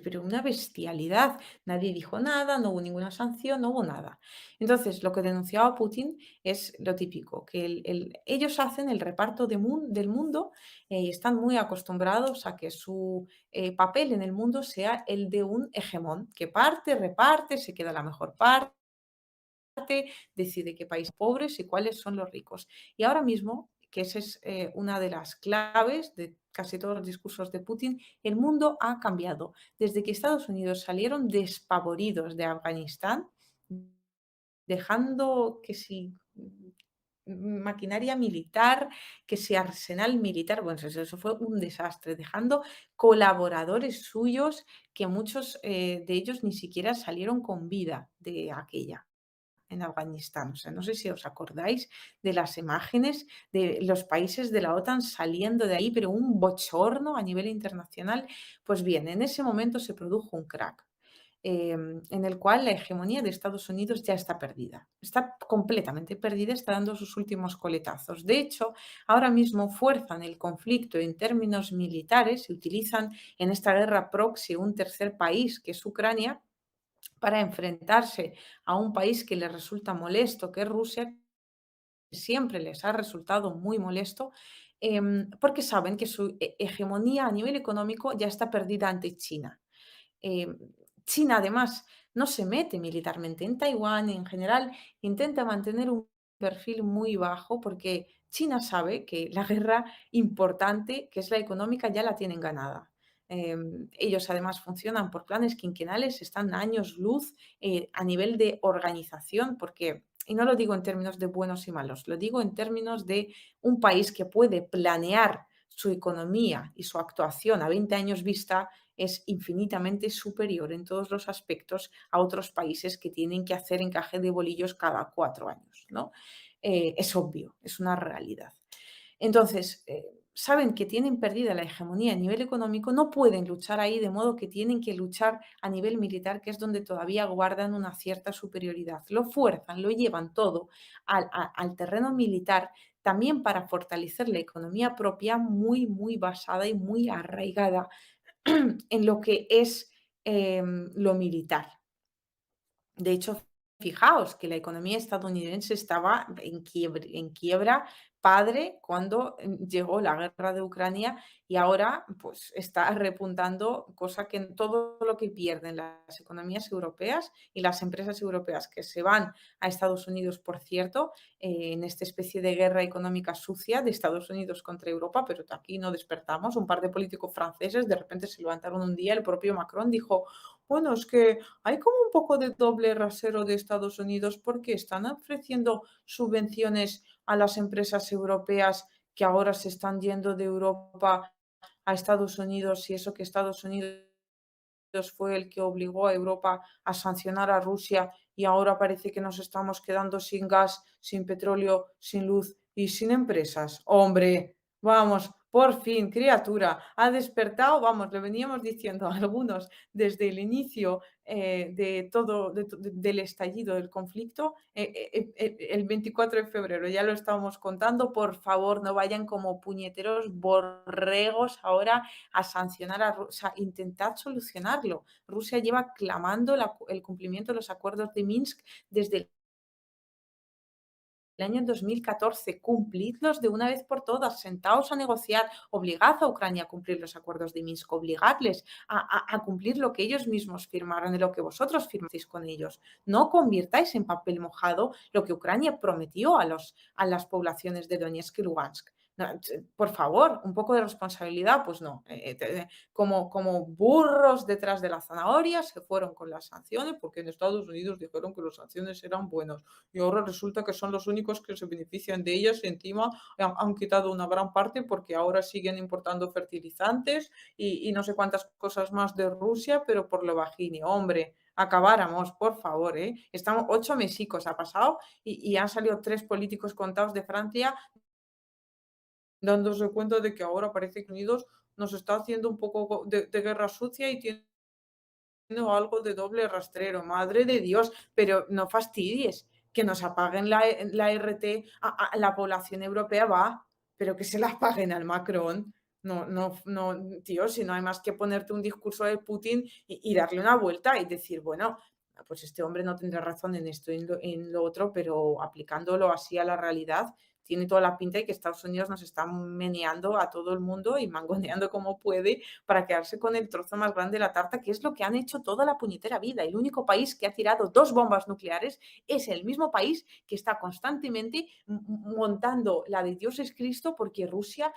pero una bestialidad. Nadie dijo nada, no hubo ninguna sanción, no hubo nada. Entonces, lo que denunciaba Putin es lo típico, que ellos hacen el reparto del mundo y están muy acostumbrados a que su papel en el mundo sea el de un hegemón, que parte, reparte, se queda la mejor parte, decide qué países pobres y cuáles son los ricos. Y ahora mismo, que esa es una de las claves de casi todos los discursos de Putin, el mundo ha cambiado. Desde que Estados Unidos salieron despavoridos de Afganistán, dejando que si maquinaria militar, que si arsenal militar, bueno, eso fue un desastre, dejando colaboradores suyos que muchos de ellos ni siquiera salieron con vida de aquella en Afganistán. O sea, no sé si os acordáis de las imágenes de los países de la OTAN saliendo de ahí, pero un bochorno a nivel internacional. Pues bien, en ese momento se produjo un crack. En el cual la hegemonía de Estados Unidos ya está perdida. Está completamente perdida, está dando sus últimos coletazos. De hecho, ahora mismo fuerzan el conflicto en términos militares y utilizan en esta guerra proxy un tercer país, que es Ucrania, para enfrentarse a un país que les resulta molesto, que es Rusia, que siempre les ha resultado muy molesto, porque saben que su hegemonía a nivel económico ya está perdida ante China. Eh, China, además, no se mete militarmente en Taiwán, en general, intenta mantener un perfil muy bajo porque China sabe que la guerra importante, que es la económica, ya la tienen ganada. Ellos además funcionan por planes quinquenales, están años luz a nivel de organización, porque, y no lo digo en términos de buenos y malos, lo digo en términos de un país que puede planear su economía y su actuación a 20 años vista es infinitamente superior en todos los aspectos a otros países que tienen que hacer encaje de bolillos cada 4 años, ¿no? Es obvio, es una realidad. Entonces, saben que tienen perdida la hegemonía a nivel económico, no pueden luchar ahí, de modo que tienen que luchar a nivel militar, que es donde todavía guardan una cierta superioridad. Lo fuerzan, lo llevan todo al terreno militar, también para fortalecer la economía propia, muy, muy basada y muy arraigada en lo que es lo militar. De hecho, fijaos que la economía estadounidense estaba en quiebra padre cuando llegó la guerra de Ucrania y ahora pues está repuntando, cosa que en todo lo que pierden las economías europeas y las empresas europeas que se van a Estados Unidos, por cierto, en esta especie de guerra económica sucia de Estados Unidos contra Europa, pero aquí no despertamos. Un par de políticos franceses de repente se levantaron un día, el propio Macron dijo, bueno, es que hay como un poco de doble rasero de Estados Unidos porque están ofreciendo subvenciones a las empresas europeas que ahora se están yendo de Europa a Estados Unidos y eso que Estados Unidos fue el que obligó a Europa a sancionar a Rusia y ahora parece que nos estamos quedando sin gas, sin petróleo, sin luz y sin empresas. Hombre, vamos, por fin, criatura, ha despertado, vamos, le veníamos diciendo a algunos desde el inicio de todo, del estallido del conflicto, el 24 de febrero, ya lo estábamos contando, por favor, no vayan como puñeteros borregos ahora a sancionar a Rusia, intentad solucionarlo. Rusia lleva clamando el cumplimiento de los acuerdos de Minsk desde el año 2014. Cumplidlos de una vez por todas, sentaos a negociar, obligad a Ucrania a cumplir los acuerdos de Minsk, obligadles a cumplir lo que ellos mismos firmaron y lo que vosotros firmasteis con ellos. No convirtáis en papel mojado lo que Ucrania prometió a las poblaciones de Donetsk y Lugansk. No, por favor, un poco de responsabilidad, pues no. Como burros detrás de la zanahoria se fueron con las sanciones porque en Estados Unidos dijeron que las sanciones eran buenas y ahora resulta que son los únicos que se benefician de ellas y encima han quitado una gran parte porque ahora siguen importando fertilizantes y no sé cuántas cosas más de Rusia, pero por lo bajini. Hombre, acabáramos, por favor, ¿eh? Estamos 8 mesicos, ha pasado y han salido 3 políticos contados de Francia dándose cuenta de que ahora parece que Unidos nos está haciendo un poco de guerra sucia y tiene algo de doble rastrero, madre de Dios, pero no fastidies, que nos apaguen la RT a la población europea, va, pero que se las paguen al Macron. No, no, no, tío, si no hay más que ponerte un discurso de Putin y darle una vuelta y decir, bueno, pues este hombre no tendrá razón en esto y en lo otro, pero aplicándolo así a la realidad, tiene toda la pinta de que Estados Unidos nos está meneando a todo el mundo y mangoneando como puede para quedarse con el trozo más grande de la tarta, que es lo que han hecho toda la puñetera vida. El único país que ha tirado 2 bombas nucleares es el mismo país que está constantemente montando la de Dios es Cristo porque Rusia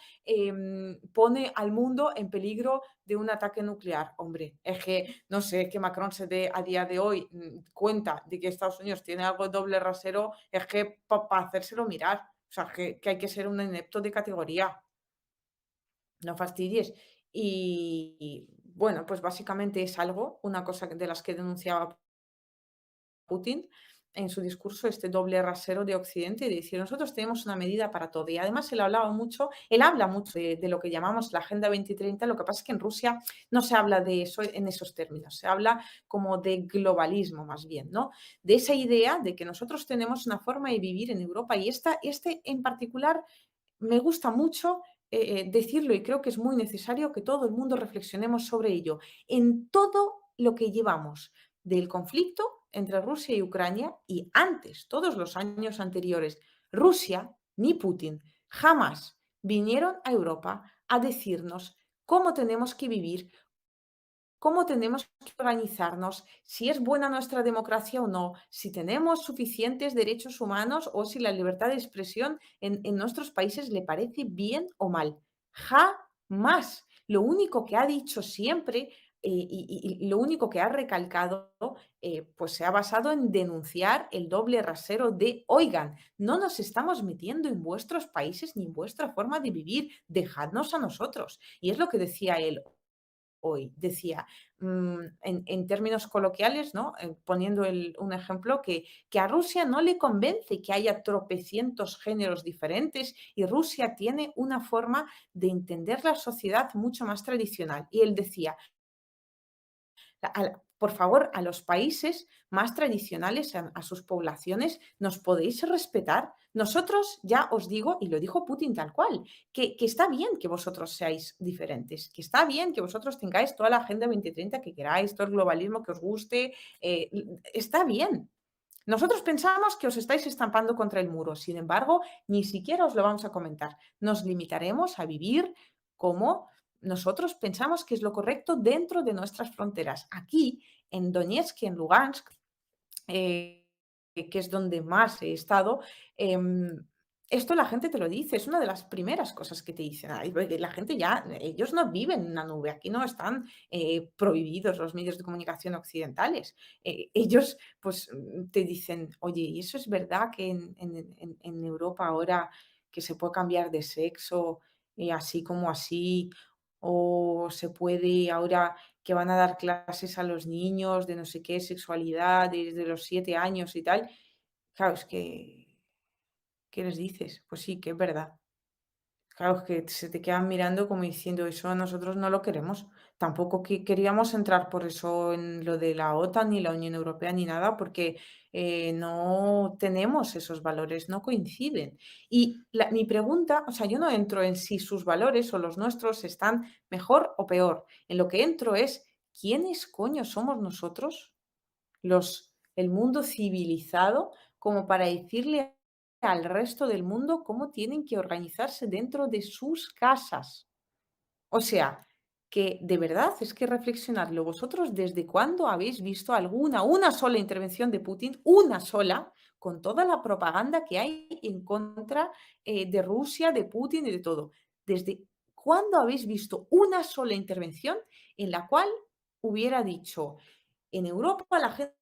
pone al mundo en peligro de un ataque nuclear. Hombre, es que no sé que Macron se dé a día de hoy cuenta de que Estados Unidos tiene algo de doble rasero, es que para hacérselo mirar. O sea, que hay que ser un inepto de categoría, no fastidies. Y bueno, pues básicamente es algo, una cosa de las que denunciaba Putin en su discurso, este doble rasero de Occidente, de decir, nosotros tenemos una medida para todo. Y además él habla mucho de lo que llamamos la Agenda 2030, lo que pasa es que en Rusia no se habla de eso en esos términos, se habla como de globalismo más bien, ¿no? De esa idea de que nosotros tenemos una forma de vivir en Europa y este en particular me gusta mucho decirlo y creo que es muy necesario que todo el mundo reflexionemos sobre ello. En todo lo que llevamos del conflicto entre Rusia y Ucrania y antes, todos los años anteriores, Rusia ni Putin jamás vinieron a Europa a decirnos cómo tenemos que vivir, cómo tenemos que organizarnos, si es buena nuestra democracia o no, si tenemos suficientes derechos humanos o si la libertad de expresión en nuestros países le parece bien o mal. Jamás. Lo único que ha dicho siempre y lo único que ha recalcado, pues se ha basado en denunciar el doble rasero de, oigan, no nos estamos metiendo en vuestros países ni en vuestra forma de vivir, dejadnos a nosotros. Y es lo que decía él hoy. Decía, en términos coloquiales, ¿no? Poniendo un ejemplo, que a Rusia no le convence que haya tropecientos géneros diferentes y Rusia tiene una forma de entender la sociedad mucho más tradicional. Y él decía, por favor, a los países más tradicionales, a sus poblaciones, nos podéis respetar. Nosotros ya os digo, y lo dijo Putin tal cual, que está bien que vosotros seáis diferentes, que está bien que vosotros tengáis toda la Agenda 2030 que queráis, todo el globalismo que os guste, eh, está bien. Nosotros pensamos que os estáis estampando contra el muro, sin embargo, ni siquiera os lo vamos a comentar. Nos limitaremos a vivir como nosotros pensamos que es lo correcto dentro de nuestras fronteras. Aquí, en Donetsk y en Lugansk, que es donde más he estado, esto la gente te lo dice, es una de las primeras cosas que te dicen. Ay, porque la gente ya, ellos no viven en una nube, aquí no están prohibidos los medios de comunicación occidentales. Ellos pues te dicen, oye, ¿y eso es verdad que en Europa ahora que se puede cambiar de sexo así como así? O se puede ahora que van a dar clases a los niños de no sé qué sexualidad desde los 7 años y tal. Claro, es que, ¿qué les dices? Pues sí, que es verdad. Claro, es que se te quedan mirando como diciendo, eso nosotros no lo queremos. Tampoco queríamos entrar por eso en lo de la OTAN, ni la Unión Europea, ni nada, porque no tenemos esos valores, no coinciden. Y mi pregunta, o sea, yo no entro en si sus valores o los nuestros están mejor o peor. En lo que entro es, ¿quiénes coño somos nosotros? El mundo civilizado, como para decirle al resto del mundo cómo tienen que organizarse dentro de sus casas. O sea, que de verdad es que reflexionadlo. ¿Vosotros desde cuándo habéis visto una sola intervención de Putin, una sola, con toda la propaganda que hay en contra de Rusia, de Putin y de todo? ¿Desde cuándo habéis visto una sola intervención en la cual hubiera dicho, en Europa la gente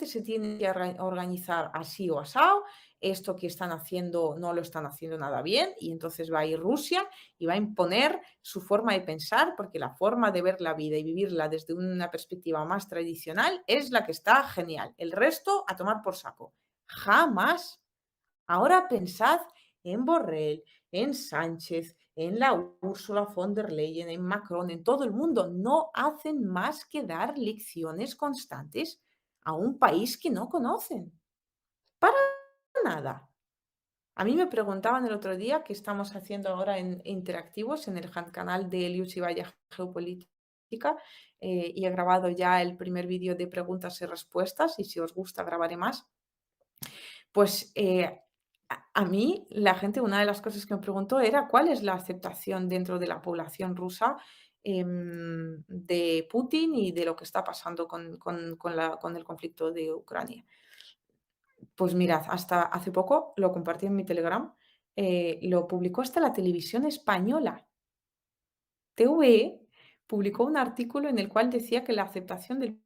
se tiene que organizar así o asado, esto que están haciendo no lo están haciendo nada bien y entonces va a ir Rusia y va a imponer su forma de pensar porque la forma de ver la vida y vivirla desde una perspectiva más tradicional es la que está genial. El resto a tomar por saco. Jamás. Ahora pensad en Borrell, en Sánchez, en la Úrsula von der Leyen, en Macron, en todo el mundo. No hacen más que dar lecciones constantes a un país que no conocen. Para nada. A mí me preguntaban el otro día qué estamos haciendo ahora en interactivos en el canal de Elius y Vaya Geopolítica y he grabado ya el primer vídeo de preguntas y respuestas y si os gusta grabaré más. Pues A mí, la gente, una de las cosas que me preguntó era cuál es la aceptación dentro de la población rusa, de Putin y de lo que está pasando con el conflicto de Ucrania. Pues mirad, hasta hace poco lo compartí en mi Telegram, lo publicó hasta la televisión española. TVE publicó un artículo en el cual decía que la aceptación de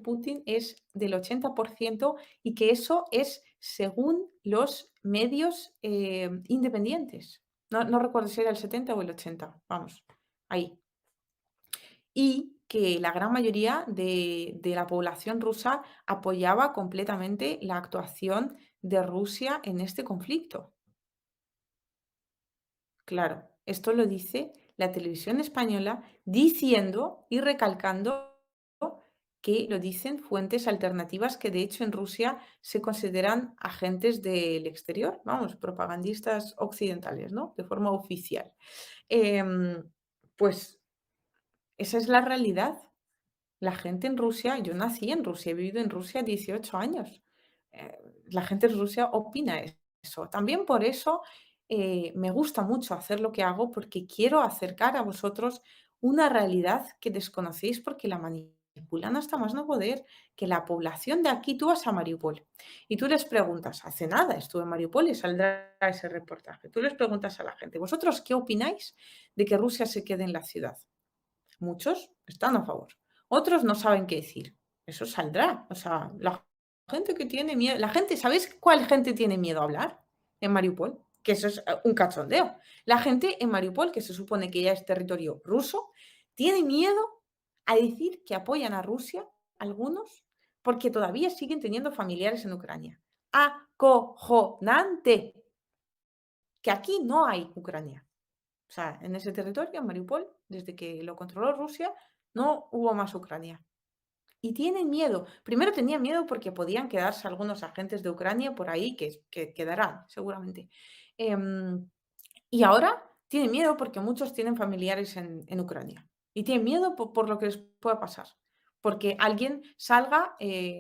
Putin es del 80% y que eso es según los medios, independientes. No recuerdo si era el 70 o el 80, vamos, ahí. Y que la gran mayoría de la población rusa apoyaba completamente la actuación de Rusia en este conflicto. Claro, esto lo dice la televisión española diciendo y recalcando que lo dicen fuentes alternativas que de hecho en Rusia se consideran agentes del exterior, vamos, propagandistas occidentales, ¿no? De forma oficial. Em, pues esa es la realidad. La gente en Rusia, yo nací en Rusia, he vivido en Rusia 18 años. Eh, la gente en Rusia opina eso. También por eso me gusta mucho hacer lo que hago porque quiero acercar a vosotros una realidad que desconocéis porque la manipulan hasta más no poder, que la población de aquí, tú vas a Mariupol y tú les preguntas, hace nada estuve en Mariupol y saldrá ese reportaje, tú les preguntas a la gente, ¿vosotros qué opináis de que Rusia se quede en la ciudad? Muchos están a favor, otros no saben qué decir. Eso saldrá. O sea, la gente que tiene miedo, la gente, ¿sabéis cuál gente tiene miedo a hablar en Mariupol? Que eso es un cachondeo. La gente en Mariupol, que se supone que ya es territorio ruso, tiene miedo a decir que apoyan a Rusia, algunos, porque todavía siguen teniendo familiares en Ucrania. Acojonante, que aquí no hay Ucrania. O sea, en ese territorio, en Mariupol, desde que lo controló Rusia, no hubo más Ucrania. Y tienen miedo. Primero tenían miedo porque podían quedarse algunos agentes de Ucrania por ahí, que quedarán seguramente. Em, y ahora tienen miedo porque muchos tienen familiares en Ucrania. Y tienen miedo por lo que les pueda pasar. Porque alguien salga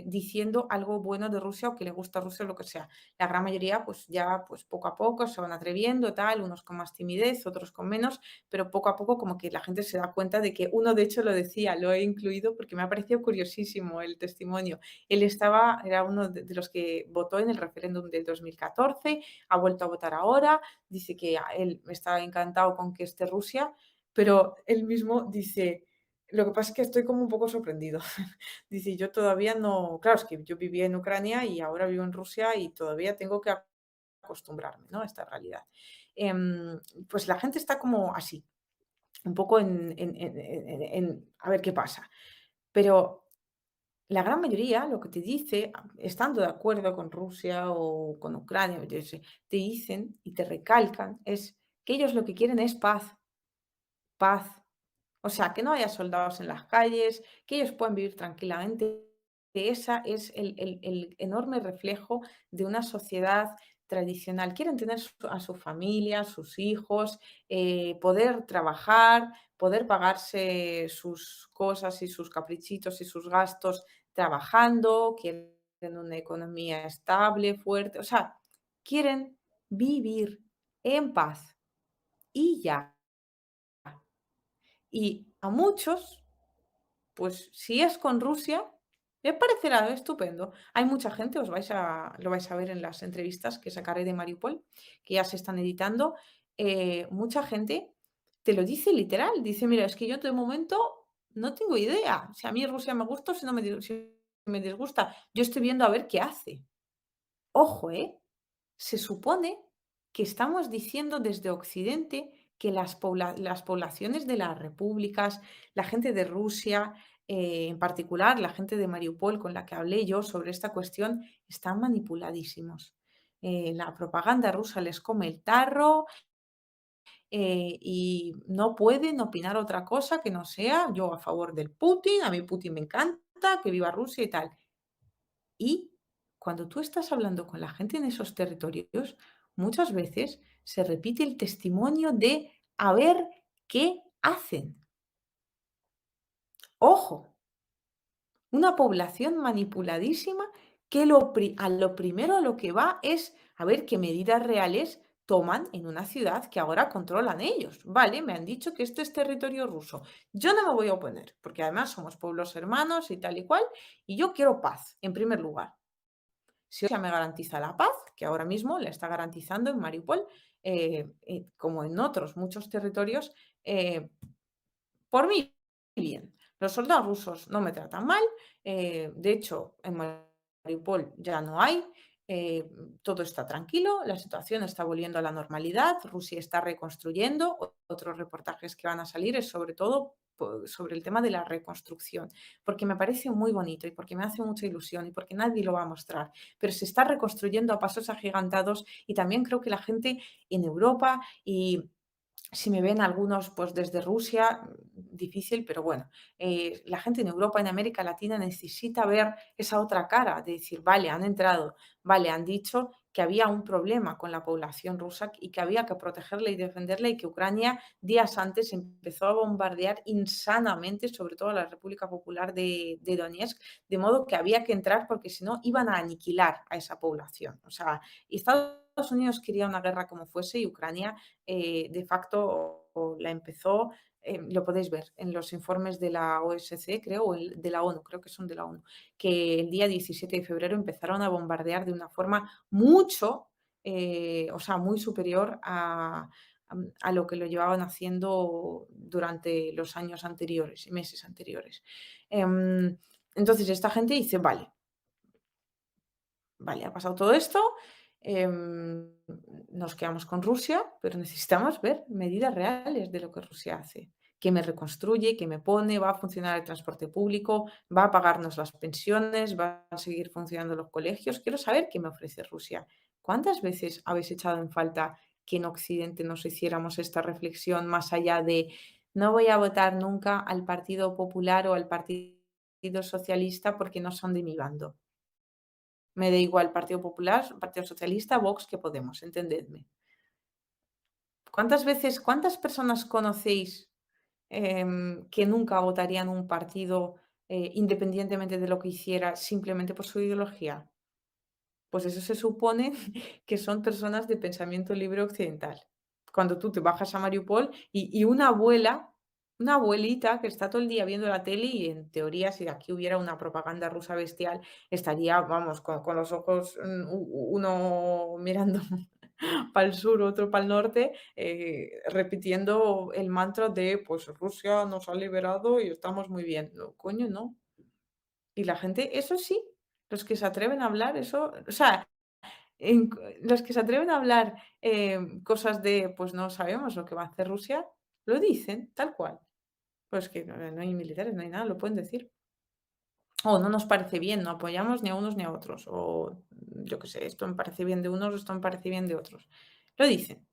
diciendo algo bueno de Rusia o que le gusta Rusia o lo que sea. La gran mayoría, pues ya pues poco a poco se van atreviendo, tal, unos con más timidez, otros con menos, pero poco a poco como que la gente se da cuenta de que uno de hecho lo decía, lo he incluido porque me ha parecido curiosísimo el testimonio. Él era uno de los que votó en el referéndum del 2014, ha vuelto a votar ahora, dice que él está encantado con que esté Rusia, pero él mismo dice, lo que pasa es que estoy como un poco sorprendido. Dice, yo todavía no, claro, es que yo vivía en Ucrania y ahora vivo en Rusia y todavía tengo que acostumbrarme, ¿no? A esta realidad. Pues la gente está como así, un poco a ver qué pasa. Pero la gran mayoría lo que te dice, estando de acuerdo con Rusia o con Ucrania, yo sé, te dicen y te recalcan es que ellos lo que quieren es paz, paz. O sea, que no haya soldados en las calles, que ellos puedan vivir tranquilamente. Que esa es el enorme reflejo de una sociedad tradicional. Quieren tener a su familia, sus hijos, poder trabajar, poder pagarse sus cosas y sus caprichitos y sus gastos trabajando, quieren una economía estable, fuerte, o sea, quieren vivir en paz y ya. Y a muchos, pues si es con Rusia, les parecerá estupendo. Hay mucha gente, lo vais a ver en las entrevistas que sacaré de Mariupol, que ya se están editando. Mucha gente te lo dice literal, dice, mira, es que yo de momento no tengo idea. Si a mí Rusia me gusta o si no si me disgusta. Yo estoy viendo a ver qué hace. Ojo, ¿eh? Se supone que estamos diciendo desde Occidente que las poblaciones de las repúblicas, la gente de Rusia, en particular la gente de Mariupol con la que hablé yo sobre esta cuestión, están manipuladísimos. La propaganda rusa les come el tarro y no pueden opinar otra cosa que no sea yo a favor del Putin, a mí Putin me encanta, que viva Rusia y tal. Y cuando tú estás hablando con la gente en esos territorios, muchas veces se repite el testimonio de a ver qué hacen. Ojo, una población manipuladísima que a lo primero a lo que va es a ver qué medidas reales toman en una ciudad que ahora controlan ellos. Vale, me han dicho que esto es territorio ruso. Yo no me voy a oponer, porque además somos pueblos hermanos y tal y cual, y yo quiero paz, en primer lugar. Si Rusia me garantiza la paz, que ahora mismo la está garantizando en Mariupol, como en otros muchos territorios, eh, por mí, bien. Los soldados rusos no me tratan mal. De hecho, en Mariupol ya no hay. eh, Todo está tranquilo, la situación está volviendo a la normalidad. Rusia está reconstruyendo. Otros reportajes que van a salir es sobre todo sobre el tema de la reconstrucción, porque me parece muy bonito y porque me hace mucha ilusión y porque nadie lo va a mostrar, pero se está reconstruyendo a pasos agigantados y también creo que la gente en Europa y si me ven algunos, pues desde Rusia, difícil, pero bueno, la gente en Europa, en América Latina necesita ver esa otra cara, de decir, vale, han entrado, vale, han dicho que había un problema con la población rusa y que había que protegerla y defenderla y que Ucrania días antes empezó a bombardear insanamente, sobre todo la República Popular de Donetsk, de modo que había que entrar porque si no iban a aniquilar a esa población. O sea, Estados Unidos quería una guerra como fuese y Ucrania de facto la empezó, lo podéis ver en los informes de la OSCE, creo, o de la ONU, creo que son de la ONU, que el día 17 de febrero empezaron a bombardear de una forma mucho, o sea, muy superior a lo que lo llevaban haciendo durante los años anteriores y meses anteriores. Entonces, esta gente dice, vale, vale, ha pasado todo esto, nos quedamos con Rusia, pero necesitamos ver medidas reales de lo que Rusia hace, que me reconstruye, que me pone, va a funcionar el transporte público, va a pagarnos las pensiones, va a seguir funcionando los colegios. Quiero saber qué me ofrece Rusia. ¿Cuántas veces habéis echado en falta que en Occidente nos hiciéramos esta reflexión más allá de no voy a votar nunca al Partido Popular o al Partido Socialista porque no son de mi bando? Me da igual Partido Popular, Partido Socialista, Vox que Podemos, entendedme. Cuántas personas conocéis, que nunca votarían un partido, independientemente de lo que hiciera, simplemente por su ideología? Pues eso se supone que son personas de pensamiento libre occidental. Cuando tú te bajas a Mariupol y una abuelita que está todo el día viendo la tele y en teoría si aquí hubiera una propaganda rusa bestial, estaría, vamos, con los ojos, uno mirando para el sur, otro para el norte, repitiendo el mantra de, pues Rusia nos ha liberado y estamos muy bien. No, coño, no. Y la gente, eso sí, los que se atreven a hablar, eso, o sea, los que se atreven a hablar, cosas de, pues no sabemos lo que va a hacer Rusia, lo dicen tal cual. Pues que no hay militares, no hay nada, lo pueden decir. O no nos parece bien, no apoyamos ni a unos ni a otros. O yo qué sé, esto me parece bien de unos, esto me parece bien de otros. Lo dicen.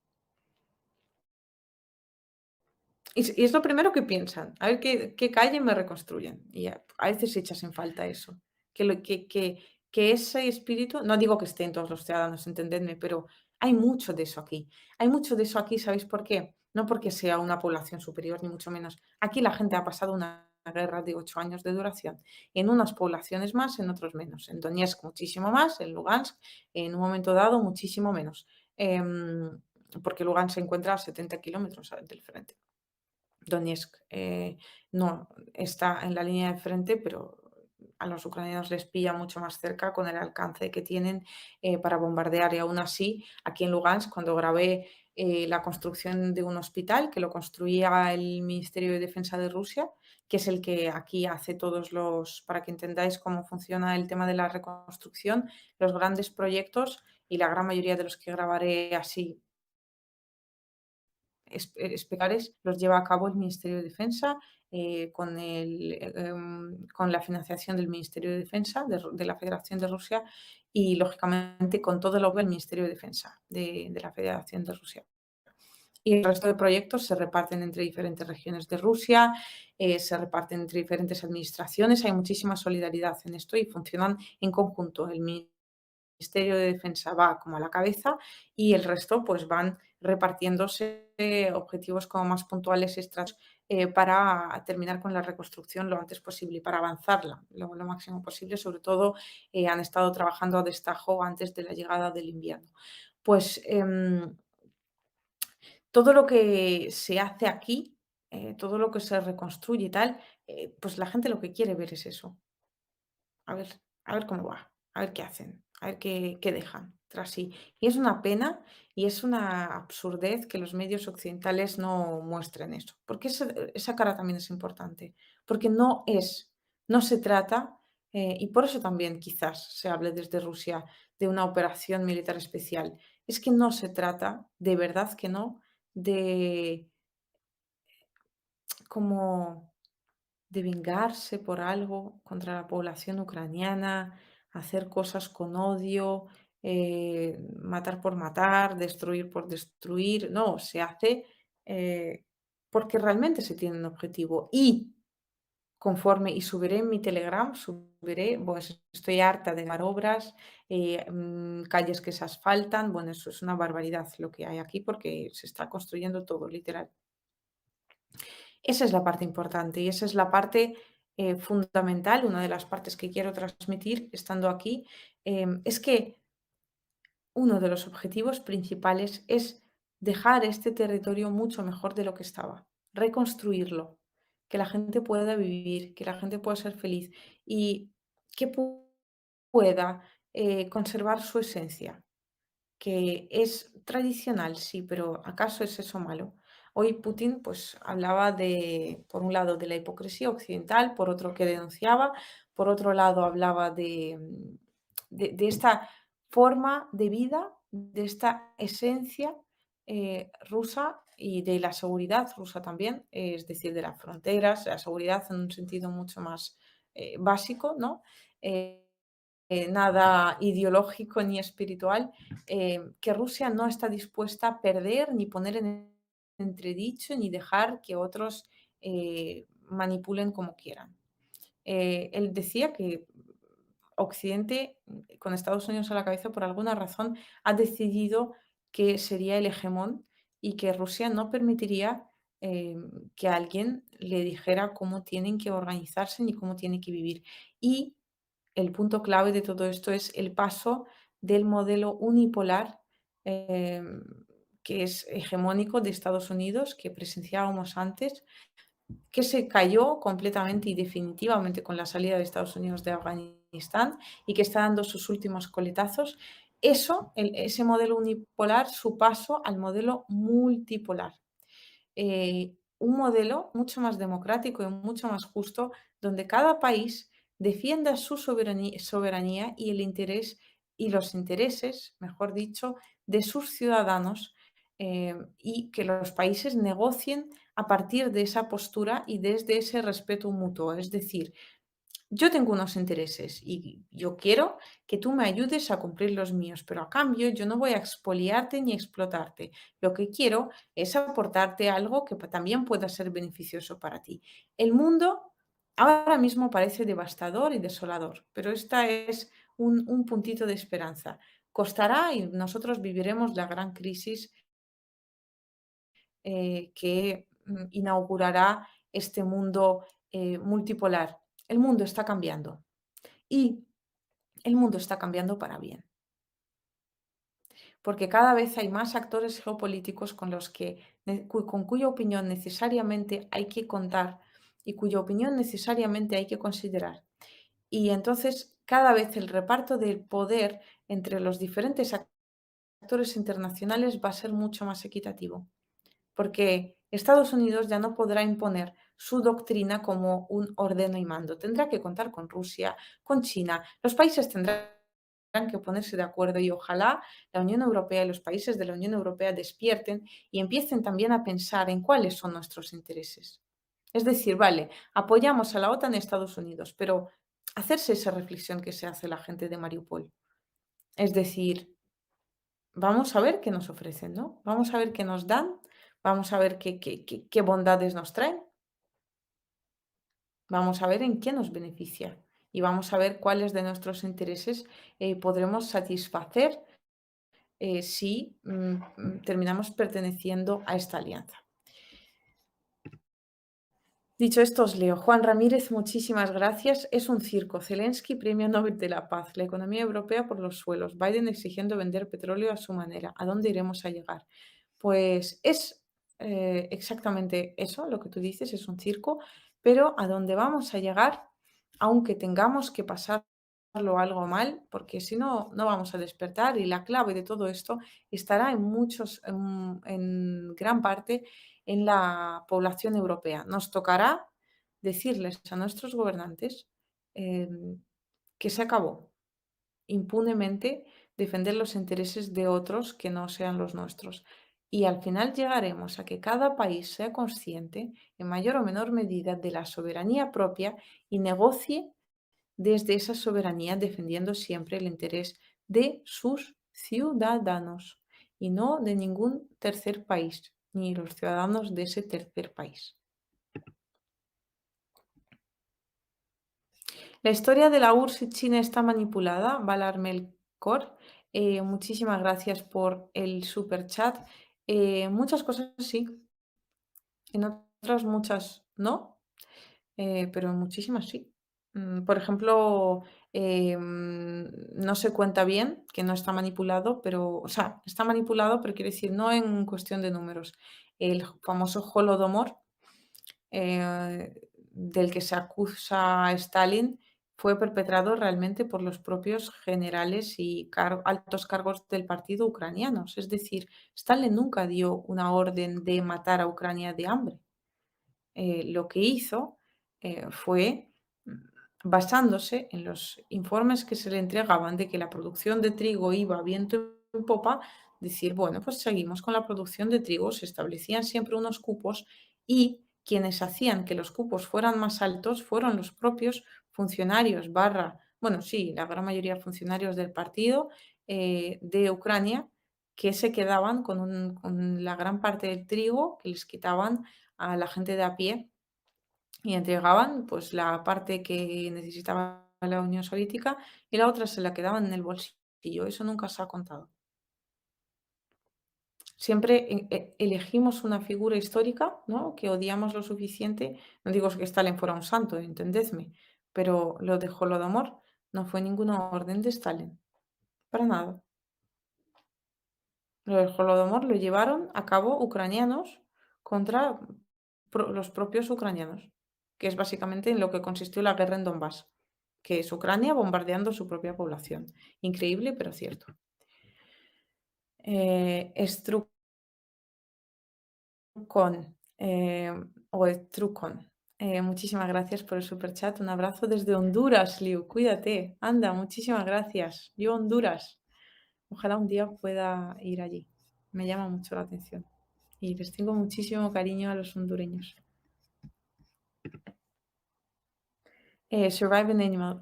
Y es lo primero que piensan, a ver qué calle me reconstruyen. Y a veces echas en falta eso, que lo que ese espíritu, no digo que esté en todos los ciudadanos, entendedme, pero hay mucho de eso aquí. Hay mucho de eso aquí, ¿sabéis por qué? No porque sea una población superior, ni mucho menos. Aquí la gente ha pasado una guerra de 8 años de duración, en unas poblaciones más, en otros menos. En Donetsk muchísimo más, en Lugansk en un momento dado muchísimo menos, porque Lugansk se encuentra a 70 kilómetros del frente. Donetsk, no está en la línea de frente, pero a los ucranianos les pilla mucho más cerca con el alcance que tienen, para bombardear. Y aún así, aquí en Lugansk, cuando grabé, la construcción de un hospital que lo construía el Ministerio de Defensa de Rusia, que es el que aquí hace todos los, para que entendáis cómo funciona el tema de la reconstrucción, los grandes proyectos y la gran mayoría de los que grabaré así espectaculares los lleva a cabo el Ministerio de Defensa, con la financiación del Ministerio de Defensa de la Federación de Rusia y, lógicamente, con todo el apoyo del Ministerio de Defensa de la Federación de Rusia. Y el resto de proyectos se reparten entre diferentes regiones de Rusia, se reparten entre diferentes administraciones. Hay muchísima solidaridad en esto y funcionan en conjunto. El Ministerio de Defensa va como a la cabeza y el resto pues van repartiéndose objetivos como más puntuales, extras, para terminar con la reconstrucción lo antes posible y para avanzarla lo máximo posible. Sobre todo, han estado trabajando a destajo antes de la llegada del invierno. Pues todo lo que se hace aquí, todo lo que se reconstruye y tal, pues la gente lo que quiere ver es eso. A ver, a ver cómo va, a ver qué hacen, a ver qué dejan tras sí. Y es una pena y es una absurdez que los medios occidentales no muestren eso, porque esa cara también es importante, porque no se trata, y por eso también quizás se hable desde Rusia de una operación militar especial. Es que no se trata, de verdad que no, de como de vengarse por algo contra la población ucraniana, hacer cosas con odio, matar por matar, destruir por destruir. No, se hace porque realmente se tiene un objetivo. Y conforme, y subiré en mi Telegram, subiré, pues estoy harta de dar obras, calles que se asfaltan, bueno, eso es una barbaridad lo que hay aquí porque se está construyendo todo, literal. Esa es la parte importante y esa es la parte fundamental, una de las partes que quiero transmitir estando aquí, es que uno de los objetivos principales es dejar este territorio mucho mejor de lo que estaba, reconstruirlo, que la gente pueda vivir, que la gente pueda ser feliz y que pueda conservar su esencia, que es tradicional, sí, pero ¿acaso es eso malo? Hoy Putin pues hablaba de, por un lado, de la hipocresía occidental, por otro que denunciaba, por otro lado hablaba de esta forma de vida, de esta esencia rusa y de la seguridad rusa también, es decir, de las fronteras, la seguridad en un sentido mucho más básico, ¿no? Eh, nada ideológico ni espiritual, que Rusia no está dispuesta a perder ni poner en entredicho ni dejar que otros manipulen como quieran. Él decía que Occidente, con Estados Unidos a la cabeza, por alguna razón, ha decidido que sería el hegemón y que Rusia no permitiría eh, que alguien le dijera cómo tienen que organizarse ni cómo tienen que vivir. Y el punto clave de todo esto es el paso del modelo unipolar, em, que es hegemónico de Estados Unidos, que presenciábamos antes, que se cayó completamente y definitivamente con la salida de Estados Unidos de Afganistán y que está dando sus últimos coletazos. Ese modelo unipolar, su paso al modelo multipolar, un modelo mucho más democrático y mucho más justo, donde cada país defienda su soberanía y el interés y los intereses, mejor dicho, de sus ciudadanos, y que los países negocien a partir de esa postura y desde ese respeto mutuo. Es decir, yo tengo unos intereses y yo quiero que tú me ayudes a cumplir los míos, pero a cambio yo no voy a expoliarte ni explotarte. Lo que quiero es aportarte algo que también pueda ser beneficioso para ti. El mundo ahora mismo parece devastador y desolador, pero esta es un puntito de esperanza. Costará y nosotros viviremos la gran crisis que inaugurará este mundo multipolar. El mundo está cambiando. Y el mundo está cambiando para bien, porque cada vez hay más actores geopolíticos con los que, con cuya opinión necesariamente hay que contar y cuya opinión necesariamente hay que considerar. Y entonces cada vez el reparto del poder entre los diferentes actores internacionales va a ser mucho más equitativo, porque Estados Unidos ya no podrá imponer su doctrina como un ordeno y mando. Tendrá que contar con Rusia, con China. Los países tendrán que ponerse de acuerdo y ojalá la Unión Europea y los países de la Unión Europea despierten y empiecen también a pensar en cuáles son nuestros intereses. Es decir, vale, apoyamos a la OTAN y a Estados Unidos, pero hacerse esa reflexión que se hace la gente de Mariupol. Es decir, vamos a ver qué nos ofrecen, ¿no? Vamos a ver qué nos dan, vamos a ver qué bondades nos traen, vamos a ver en qué nos beneficia y vamos a ver cuáles de nuestros intereses podremos satisfacer si terminamos perteneciendo a esta alianza. Dicho esto, os leo. Juan Ramírez, muchísimas gracias. Es un circo. Zelensky, premio Nobel de la Paz. La economía europea por los suelos. Biden exigiendo vender petróleo a su manera. ¿A dónde iremos a llegar? Pues es exactamente eso, lo que tú dices, es un circo, pero a dónde vamos a llegar, aunque tengamos que pasarlo algo mal, porque si no, no vamos a despertar y la clave de todo esto estará en gran parte en la población europea. Nos tocará decirles a nuestros gobernantes que se acabó impunemente defender los intereses de otros que no sean los nuestros. Y al final llegaremos a que cada país sea consciente, en mayor o menor medida, de la soberanía propia y negocie desde esa soberanía defendiendo siempre el interés de sus ciudadanos y no de ningún tercer país, ni los ciudadanos de ese tercer país. La historia de la URSS china está manipulada, Valar Melkor. Muchísimas gracias por el super chat. Muchas cosas sí, en otras muchas no, pero en muchísimas sí. Por ejemplo, no se cuenta bien que no está manipulado, pero, o sea, está manipulado, pero quiere decir no en cuestión de números. El famoso Holodomor, del que se acusa a Stalin, fue perpetrado realmente por los propios generales y altos cargos del partido ucranianos. Es decir, Stalin nunca dio una orden de matar a Ucrania de hambre. Lo que hizo fue, basándose en los informes que se le entregaban de que la producción de trigo iba viento en popa, decir, bueno, pues seguimos con la producción de trigo, se establecían siempre unos cupos y quienes hacían que los cupos fueran más altos fueron los propios funcionarios barra, bueno, sí, la gran mayoría de funcionarios del partido de Ucrania que se quedaban con la gran parte del trigo que les quitaban a la gente de a pie y entregaban pues la parte que necesitaba la Unión Soviética y la otra se la quedaban en el bolsillo. Eso nunca se ha contado. Siempre elegimos una figura histórica, ¿no? Que odiamos lo suficiente. No digo que Stalin fuera un santo, entendedme, pero lo de Holodomor no fue ninguna orden de Stalin, para nada. Lo del Holodomor lo llevaron a cabo ucranianos contra los propios ucranianos, que es básicamente en lo que consistió la guerra en Donbass, que es Ucrania bombardeando su propia población. Increíble, pero cierto. Strucon, o Strucon, muchísimas gracias por el super chat. Un abrazo desde Honduras, Liu. Cuídate. Anda, muchísimas gracias. Yo, Honduras. Ojalá un día pueda ir allí. Me llama mucho la atención. Y les tengo muchísimo cariño a los hondureños. Survive an Animal.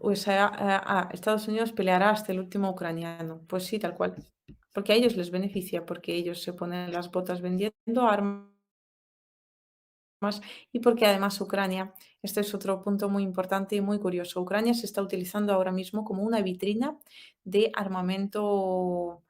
Estados Unidos peleará hasta el último ucraniano. Pues sí, tal cual. Porque a ellos les beneficia, porque ellos se ponen las botas vendiendo armas más y porque además Ucrania, este es otro punto muy importante y muy curioso, Ucrania se está utilizando ahora mismo como una vitrina de armamento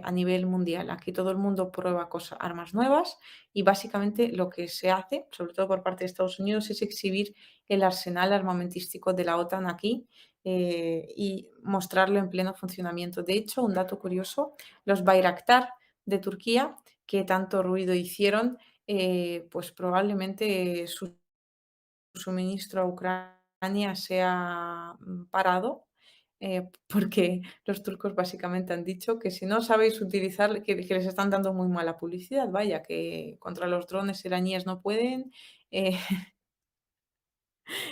a nivel mundial. Aquí todo el mundo prueba armas nuevas y básicamente lo que se hace, sobre todo por parte de Estados Unidos, es exhibir el arsenal armamentístico de la OTAN aquí y mostrarlo en pleno funcionamiento. De hecho, un dato curioso, los Bayraktar de Turquía, que tanto ruido hicieron, pues probablemente su suministro a Ucrania sea parado, porque los turcos básicamente han dicho que si no sabéis utilizar, que les están dando muy mala publicidad, vaya, que contra los drones iraníes no pueden, eh,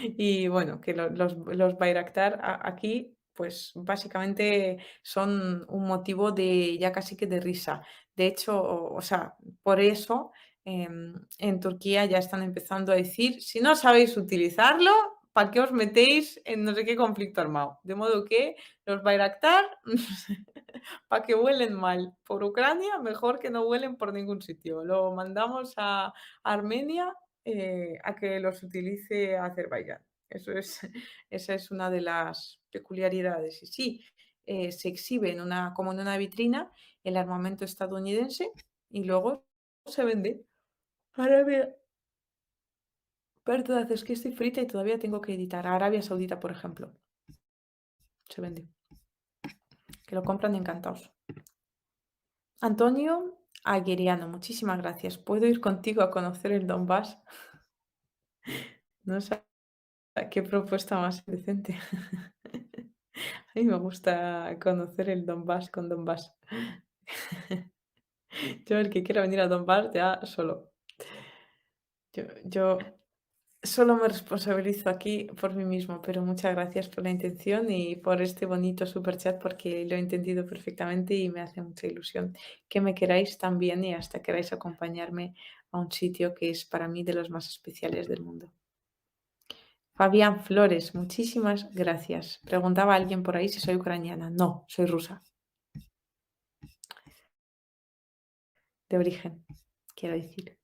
y bueno, que los Bayraktar aquí, pues básicamente son un motivo de ya casi que de risa. De hecho, o sea, por eso en Turquía ya están empezando a decir, si no sabéis utilizarlo, ¿para qué os metéis en no sé qué conflicto armado? De modo que los Bayraktar, para que huelen mal por Ucrania, mejor que no huelen por ningún sitio. Lo mandamos a Armenia a que los utilice Azerbaiyán. Eso es, esa es una de las peculiaridades. Y sí, se exhibe como en una vitrina el armamento estadounidense y luego se vende. Ahora bien, Verdad, es que estoy frita y todavía tengo que editar. Arabia Saudita, por ejemplo, se vende, que lo compran encantados. Antonio Agueriano, muchísimas gracias. ¿Puedo ir contigo a conocer el Donbass? No sé qué propuesta más decente. A mí me gusta conocer el Donbass con Donbass. Yo, el que quiera venir a Donbass, ya solo. Yo solo me responsabilizo aquí por mí mismo, pero muchas gracias por la intención y por este bonito super chat porque lo he entendido perfectamente y me hace mucha ilusión que me queráis tan bien y hasta queráis acompañarme a un sitio que es para mí de los más especiales del mundo. Fabián Flores, muchísimas gracias. Preguntaba alguien por ahí si soy ucraniana. No, soy rusa, de origen, quiero decir,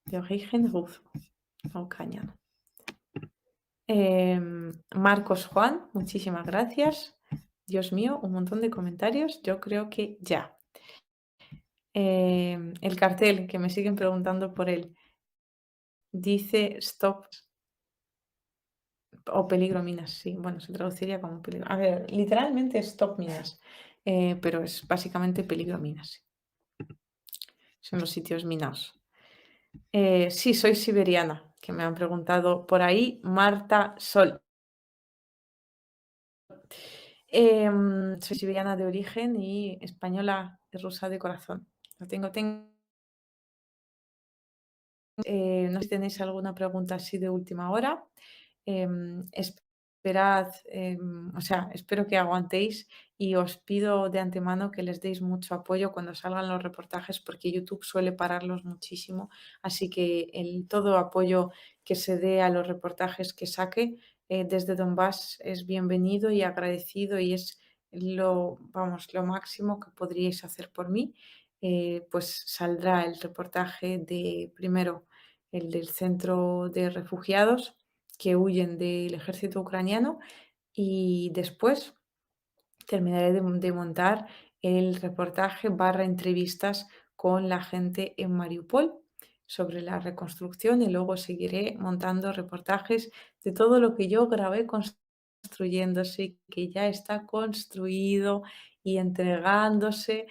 de origen ruso, no ucraniano. Marcos Juan, muchísimas gracias. Dios mío, un montón de comentarios. Yo creo que ya. El cartel, que me siguen preguntando por él, dice stop o peligro minas. Sí, bueno, se traduciría como peligro. A ver, literalmente stop minas, pero es básicamente peligro minas. Sí. Son los sitios minados. Sí, soy siberiana, que me han preguntado por ahí. Marta Sol. Soy siberiana de origen y española rusa de corazón. Lo tengo. No sé si tenéis alguna pregunta así de última hora. Esperad, o sea, espero que aguantéis y os pido de antemano que les deis mucho apoyo cuando salgan los reportajes porque YouTube suele pararlos muchísimo. Así que todo apoyo que se dé a los reportajes que saque desde Donbass es bienvenido y agradecido y es vamos, lo máximo que podríais hacer por mí. Pues saldrá el reportaje de primero el del centro de refugiados que huyen del ejército ucraniano y después terminaré de montar el reportaje barra entrevistas con la gente en Mariupol sobre la reconstrucción y luego seguiré montando reportajes de todo lo que yo grabé construyéndose, que ya está construido y entregándose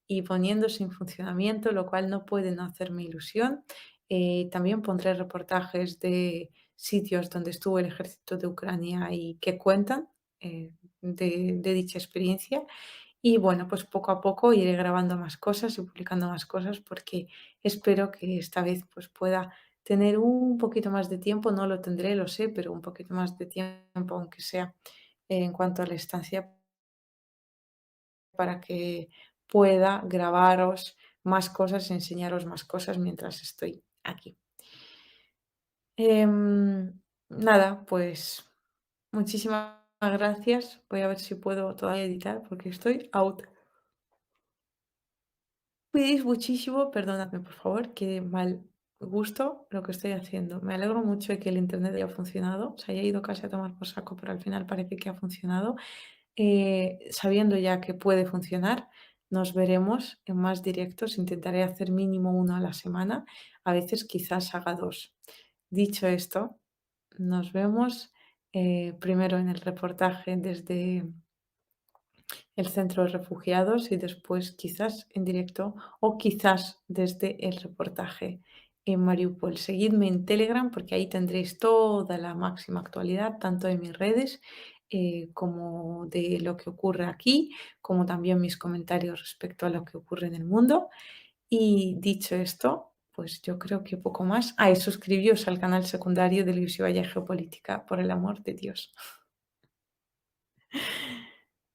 y poniéndose en funcionamiento, lo cual no puede no hacerme ilusión. También pondré reportajes de sitios donde estuvo el ejército de Ucrania y que cuentan de dicha experiencia. Y bueno, pues poco a poco iré grabando más cosas y publicando más cosas porque espero que esta vez pues pueda tener un poquito más de tiempo, no lo tendré, lo sé, pero un poquito más de tiempo, aunque sea en cuanto a la estancia para que pueda grabaros más cosas, enseñaros más cosas mientras estoy aquí. Nada, pues muchísimas gracias. Voy a ver si puedo todavía editar porque estoy out. Cuidéis muchísimo, perdonadme por favor, que mal gusto lo que estoy haciendo. Me alegro mucho de que el internet haya funcionado. Se haya ido casi a tomar por saco, pero al final parece que ha funcionado. Sabiendo ya que puede funcionar, nos veremos en más directos. Intentaré hacer mínimo uno a la semana. A veces quizás haga dos. Dicho esto, nos vemos primero en el reportaje desde el centro de refugiados y después quizás en directo o quizás desde el reportaje en Mariupol. Seguidme en Telegram porque ahí tendréis toda la máxima actualidad, tanto de mis redes como de lo que ocurre aquí, como también mis comentarios respecto a lo que ocurre en el mundo. Y dicho esto, pues yo creo que poco más. Ah, y suscribíos al canal secundario de Luis Vaya Geopolítica, por el amor de Dios.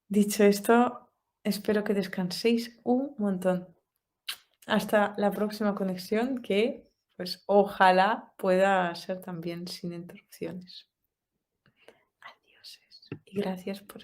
Dicho esto, espero que descanséis un montón. Hasta la próxima conexión que, pues, ojalá pueda ser también sin interrupciones. Adiós y gracias por